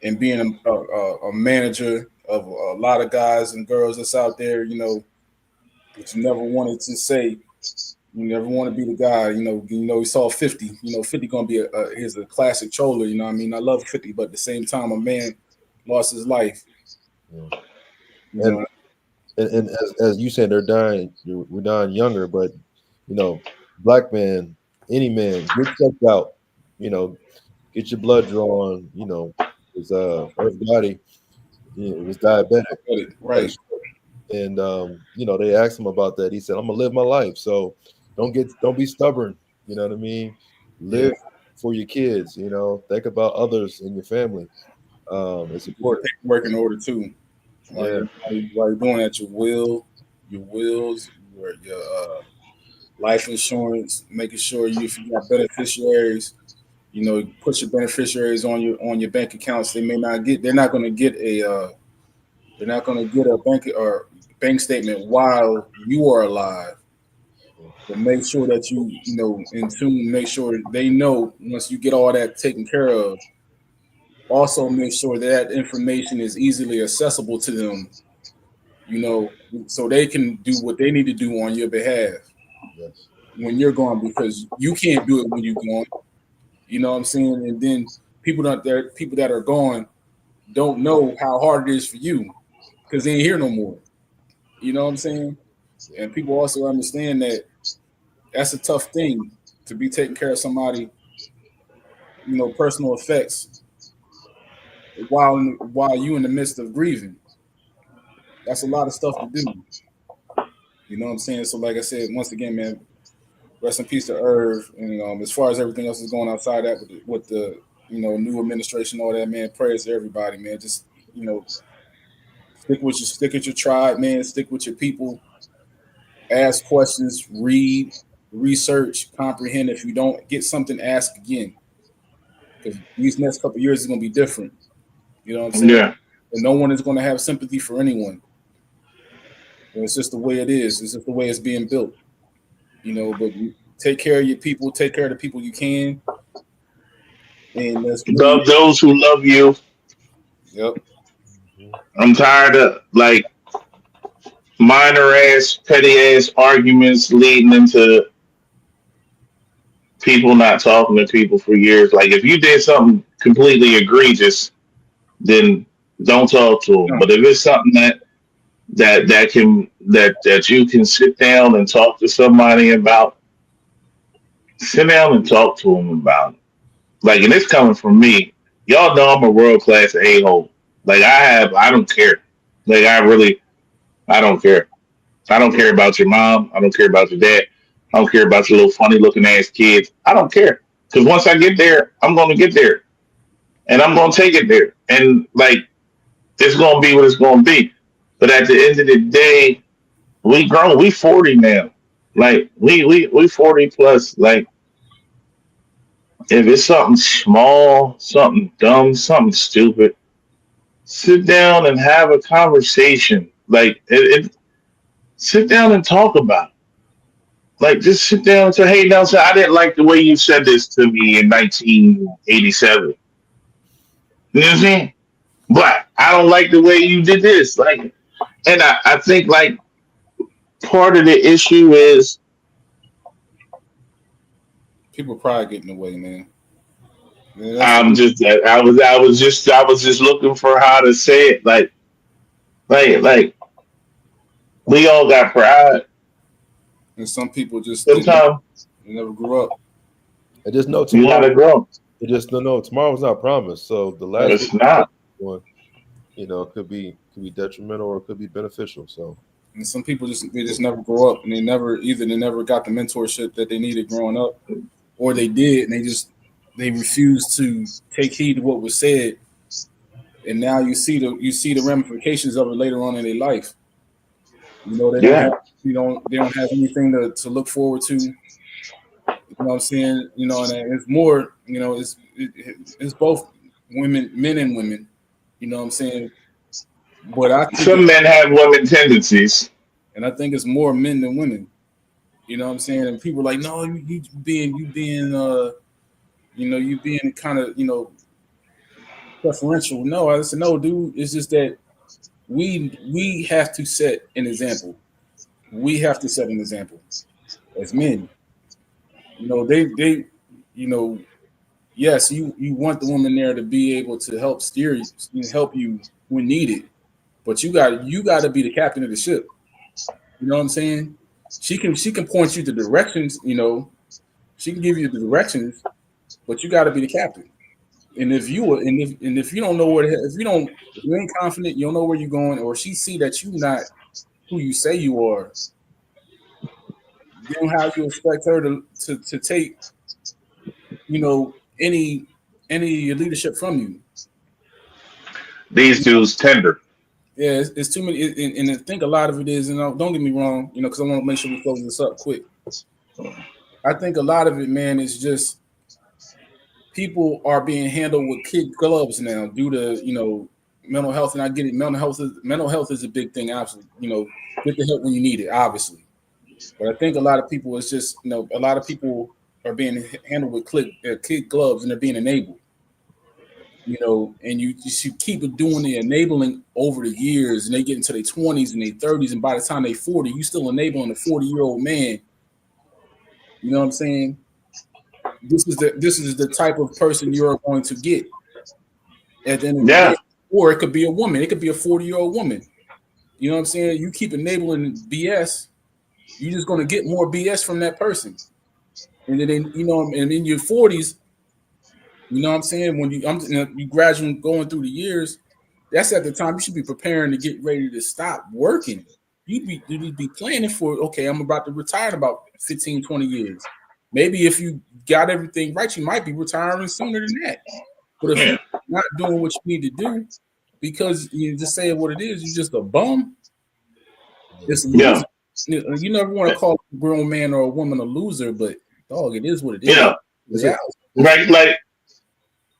and being a manager of a lot of guys and girls that's out there. But you never wanted to say. You never want to be the guy. He saw 50. 50 gonna be he's a classic troller. You know what I mean? I love 50, but at the same time, a man lost his life. Yeah. And as you said, they're dying. We're dying younger, but black man, any man, get checked out. Get your blood drawn. His body, was diabetic, right? And they asked him about that. He said, "I'm gonna live my life, so don't be stubborn. You know what I mean? Live for your kids. Think about others in your family. It's important. Paperwork in order too. While you're doing that, your wills, your life insurance, making sure if you got beneficiaries, put your beneficiaries on your bank accounts. They're not going to get a bank statement while you are alive. But make sure that you in tune. Make sure they know once you get all that taken care of. Also, make sure that information is easily accessible to them. So they can do what they need to do on your behalf when you're gone, because you can't do it when you're gone. You know what I'm saying? And then people that are gone don't know how hard it is for you because they ain't here no more. You know what I'm saying? And people also understand that that's a tough thing to be taking care of somebody, personal effects while you in the midst of grieving. That's a lot of stuff to do. You know what I'm saying? So like I said, once again, man, rest in peace to Irv. And as far as everything else is going outside that with the new administration, all that, man, prayers to everybody, man. Just stick with your tribe, man. Stick with your people. Ask questions, read, research, comprehend. If you don't get something, ask again. Because these next couple of years is going to be different. You know what I'm saying? Yeah. And no one is going to have sympathy for anyone. And it's just the way it is. It's just the way it's being built. But take care of your people. Take care of the people you can. And love those who love you. Yep. I'm tired of minor ass, petty ass arguments leading into people not talking to people for years. Like if you did something completely egregious, then don't talk to them. But if it's something that you can sit down and talk to somebody about, sit down and talk to them about it. And it's coming from me. Y'all know I'm a world class a-hole. I don't care. I don't care. I don't care about your mom. I don't care about your dad. I don't care about your little funny looking ass kids. I don't care. Because once I get there, I'm going to get there. And I'm going to take it there. And it's going to be what it's going to be. But at the end of the day, we grown. We 40 now. We 40 plus. If it's something small, something dumb, something stupid, sit down and have a conversation. Sit down and talk about it. Just sit down and say, hey, Nelson, I didn't like the way you said this to me in 1987. You know what I'm saying? But I don't like the way you did this. And I think part of the issue is people pride getting away, man. I was just looking for how to say it. We all got pride. And some people just sometimes they never grew up. I just know tomorrow. You gotta grow. I just don't know. Tomorrow's not promised. So the last it's not. One, could be detrimental or it could be beneficial. So and some people just never grow up, and they never got the mentorship that they needed growing up, or they did, and they refused to take heed to what was said. And now you see the ramifications of it later on in their life. They don't have anything to look forward to. know what I'm saying? You know, and it's more, you know, it's both women, men and women. You know what I'm saying? But I think, Some men have women tendencies. and I think it's more men than women. You know what I'm saying? And people are like, no, you being, you know, you being kind of, you know, preferential. No, I said, no, dude. It's just that we have to set an example. We have to set an example as men. You know, they, you know, yes, you want the woman there to be able to help steer you, help you when needed, but you got to be the captain of the ship. You know what I'm saying? She can point you to directions. You know, she can give you the directions, but you got to be the captain. And if you don't know where if you ain't confident, you don't know where you're going, or she see that you not who you say you are, then how you expect her to take, you know, any leadership from you? These dudes tender. Yeah, it's too many, and I think a lot of it is, and don't get me wrong, you know, because I want to make sure we close this up quick. I think a lot of it, man, is just people are being handled with kid gloves now due to, you know, mental health, and I get it. Mental health is a big thing, absolutely. You know, get the help when you need it, obviously. But I think a lot of people, it's just, you know, a lot of people are being handled with kid gloves, and they're being enabled. You know, and you keep doing the enabling over the years, and they get into their 20s and their 30s, and by the time they're 40, you still enabling a 40-year-old man. You know what I'm saying? This is the type of person you're going to get at the end of the day. Or it could be a woman. It could be a 40-year-old woman. You know what I'm saying? You keep enabling BS, you're just going to get more BS from that person. And then, you know, and in your 40s, you know what I'm saying? When you graduate going through the years, that's at the time you should be preparing to get ready to stop working. You'd be planning for, okay, I'm about to retire in about 15, 20 years. Maybe if you got everything right, you might be retiring sooner than that. But if you're not doing what you need to do because you just say what it is, you're just a bum. It's a loser. You never want to call a grown man or a woman a loser, but dog, it is what it is. Yeah. Right, like,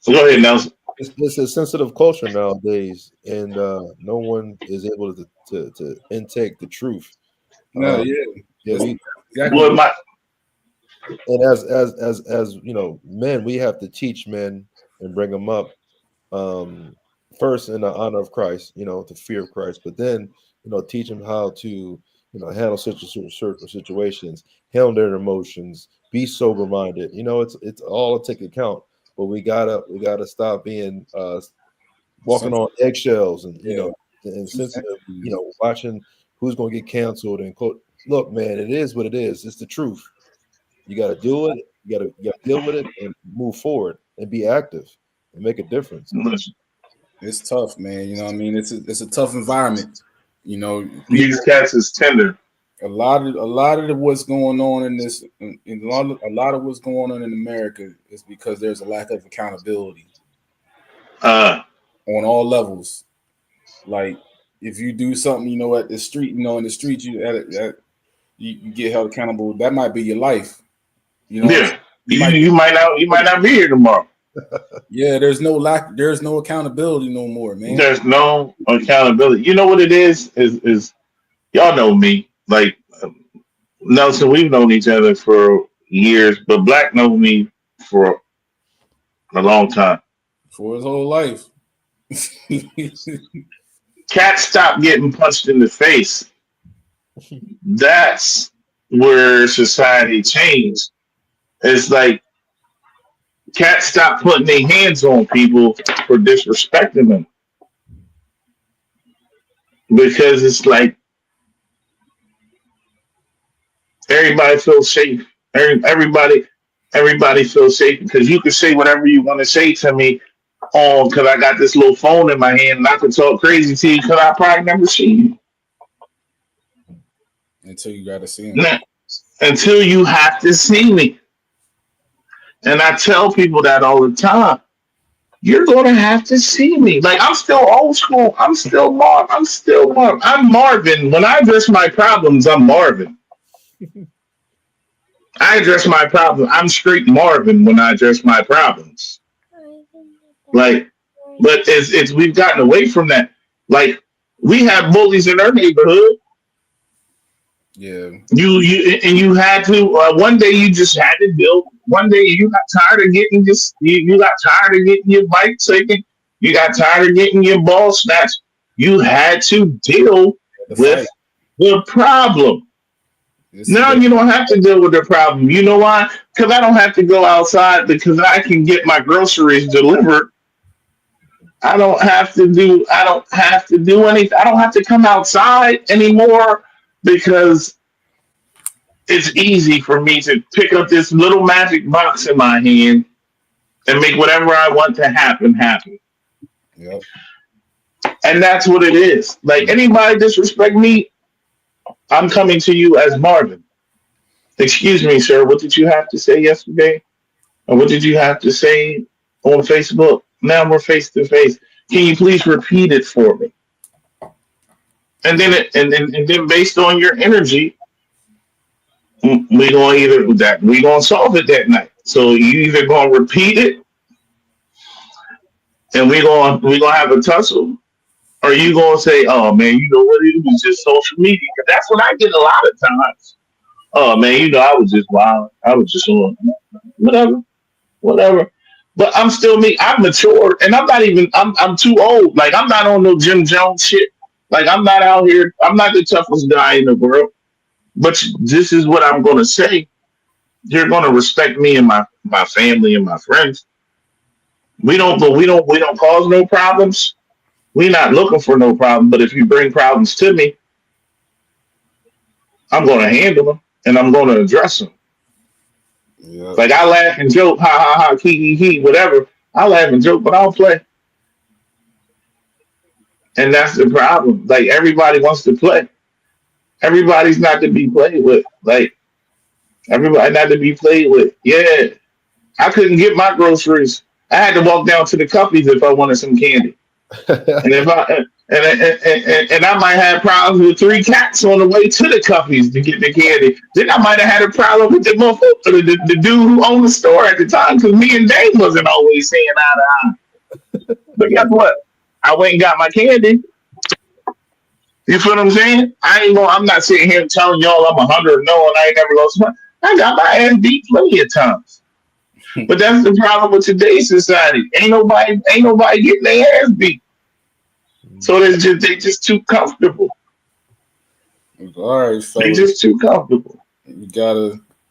go ahead, Nelson. It's a sensitive culture nowadays, and no one is able to intake the truth. Exactly. Well, and as you know, men, we have to teach men and bring them up first in the honor of Christ, you know, the fear of Christ, but then, you know, teach them how to, you know, handle certain situations, handle their emotions, be sober minded. You know, it's all to take account. But we gotta stop being walking on eggshells and you know and sensitive, you know, watching who's gonna get canceled and quote. Look, man, it is what it is. It's the truth. You gotta do it. You gotta deal with it and move forward and be active and make a difference. It's tough, man. You know what I mean? It's a tough environment. You know, these cats is tender. A lot of what's going on in this, a lot of what's going on in America is because there's a lack of accountability on all levels. Like if you do something, you know, at the street, you know, in the street, you get held accountable. That might be your life. You know, you might not be here tomorrow. Yeah, there's no accountability no more, man. There's no accountability. You know what it is y'all know me. Like Nelson, we've known each other for years, but Black knows me for a long time. For his whole life. Cat stopped getting punched in the face. That's where society changed. It's like cats stop putting their hands on people for disrespecting them. Because it's like everybody feels safe. Everybody feels safe because you can say whatever you want to say to me because I got this little phone in my hand and I can talk crazy to you because I probably never see you. Until you got to see him. Now, until you have to see me. And I tell people that all the time. You're going to have to see me. Like, I'm still old school. I'm still Marvin. I'm Marvin. When I address my problems, I'm Marvin. I address my problem. I'm straight Marvin when I address my problems. Like, but it's we've gotten away from that. Like, we have bullies in our neighborhood. Yeah. You had to one day you just had to deal. One day you got tired of getting just you got tired of getting your bike taken. You got tired of getting your ball snatched. You had to deal with the problem. Now you don't have to deal with the problem. You know why? Because I don't have to go outside because I can get my groceries delivered. I don't have to do anything. I don't have to come outside anymore because it's easy for me to pick up this little magic box in my hand and make whatever I want to happen. Yep. And that's what it is. Like, anybody disrespect me, I'm coming to you as Marvin. Excuse me, sir. What did you have to say yesterday? Or what did you have to say on Facebook? Now we're face to face. Can you please repeat it for me? And then based on your energy, we gonna solve it that night. So you either gonna repeat it, and we gonna have a tussle, or you gonna say, "Oh man, you know what? It was just social media." 'Cause that's what I get a lot of times. Oh man, you know, I was just wild. I was just on whatever. But I'm still me. I'm mature, and I'm too old. Like, I'm not on no Jim Jones shit. Like, I'm not out here. I'm not the toughest guy in the world. But this is what I'm gonna say. You're gonna respect me and my family and my friends. We don't cause no problems. We're not looking for no problem. But if you bring problems to me, I'm gonna handle them and I'm gonna address them. Yep. Like, I laugh and joke, ha ha ha, he, whatever. I laugh and joke, but I don't play. And that's the problem. Like, everybody wants to play. Everybody's not to be played with. Like, everybody not to be played with. Yeah. I couldn't get my groceries. I had to walk down to the Cuppies if I wanted some candy. And if I and I might have problems with 3 cats on the way to the Cuppies to get the candy. Then I might have had a problem with the dude who owned the store at the time, because me and Dave wasn't always saying eye to eye. But guess what? I went and got my candy. You feel what I'm saying? I'm not sitting here telling y'all I'm 100 no and I ain't never lost money. I got my ass beat plenty of times. But that's the problem with today's society. Ain't nobody getting their ass beat. So they just too comfortable. All right, fellas. They just too comfortable. You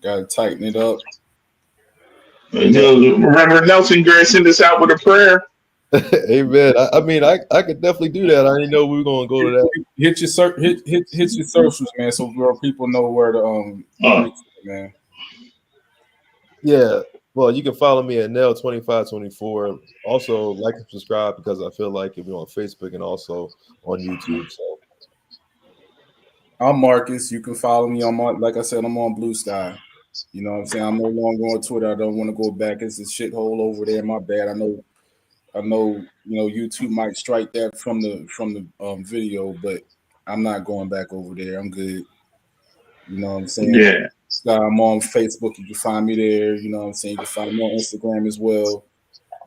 gotta tighten it up. Reverend Nelson Gray sent us out with a prayer. Amen. I mean, I could definitely do that. I didn't know we were gonna go to that. Hit your socials, man, so people know where to man. Yeah. Well, you can follow me at Nell2524. Also, like and subscribe, because I feel like if you're on Facebook and also on YouTube. So I'm Marcus. You can follow me on like I said, I'm on Blue Sky. You know what I'm saying? I'm no longer on Twitter. I don't want to go back. It's a shithole over there. My bad. I know, YouTube might strike that from the video, but I'm not going back over there. I'm good. You know what I'm saying? Yeah. I'm on Facebook. You can find me there. You know what I'm saying? You can find me on Instagram as well.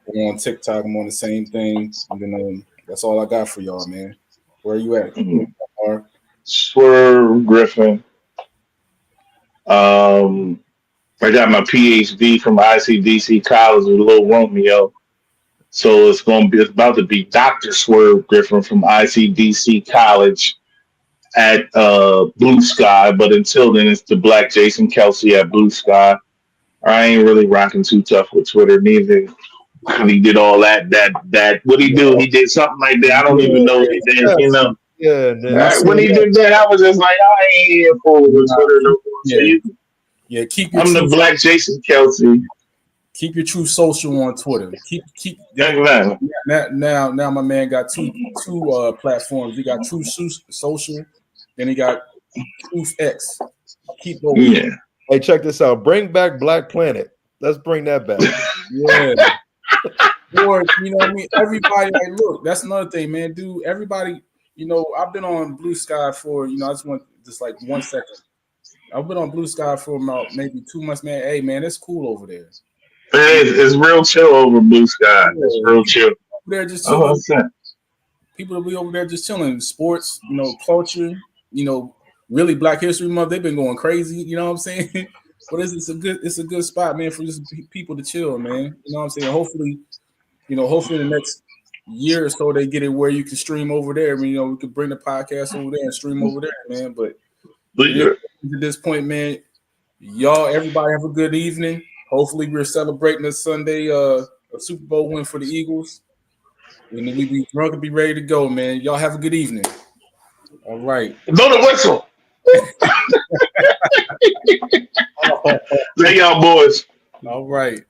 I'm on TikTok. I'm on the same thing. And then that's all I got for y'all, man. Where are you at? Mm-hmm. Swerve Griffin. I got my PhD from ICDC College with Lil Romeo. So it's about to be Dr. Swerve Griffin from ICDC College at Blue Sky, but until then, it's the Black Jason Kelsey at Blue Sky. I ain't really rocking too tough with Twitter neither. He did all that. What he do? He did something like that. I don't even know what he did. You know. Yeah. When he did that, I was just like, I ain't here for with Twitter no more. Yeah. I'm the Black Jason Kelsey. Keep your True Social on Twitter. Keep now my man got two platforms. He got True Social, then he got Truth X. Keep those. Yeah. Hey, check this out. Bring back Black Planet. Let's bring that back. Yeah. Or, you know what I mean? Everybody, like, look, that's another thing, man. Dude, everybody, I've been on Blue Sky for, I just want like 1 second. I've been on Blue Sky for about maybe 2 months, man. Hey, man, it's cool over there. It's real chill over Blue Sky. It's real chill. Over there just Oh, chilling. what's that? People will be over there just chilling. Sports, culture, really Black History Month. They've been going crazy. You know what I'm saying? But it's a good spot, man, for just people to chill, man. You know what I'm saying? Hopefully the next year or so they get it where you can stream over there. I mean, we could bring the podcast over there and stream over there, man. But at this point, man, y'all, everybody have a good evening. Hopefully we're celebrating this Sunday a Super Bowl win for the Eagles. And then we be drunk and be ready to go, man. Y'all have a good evening. All right. Blow the whistle. There y'all boys. All right.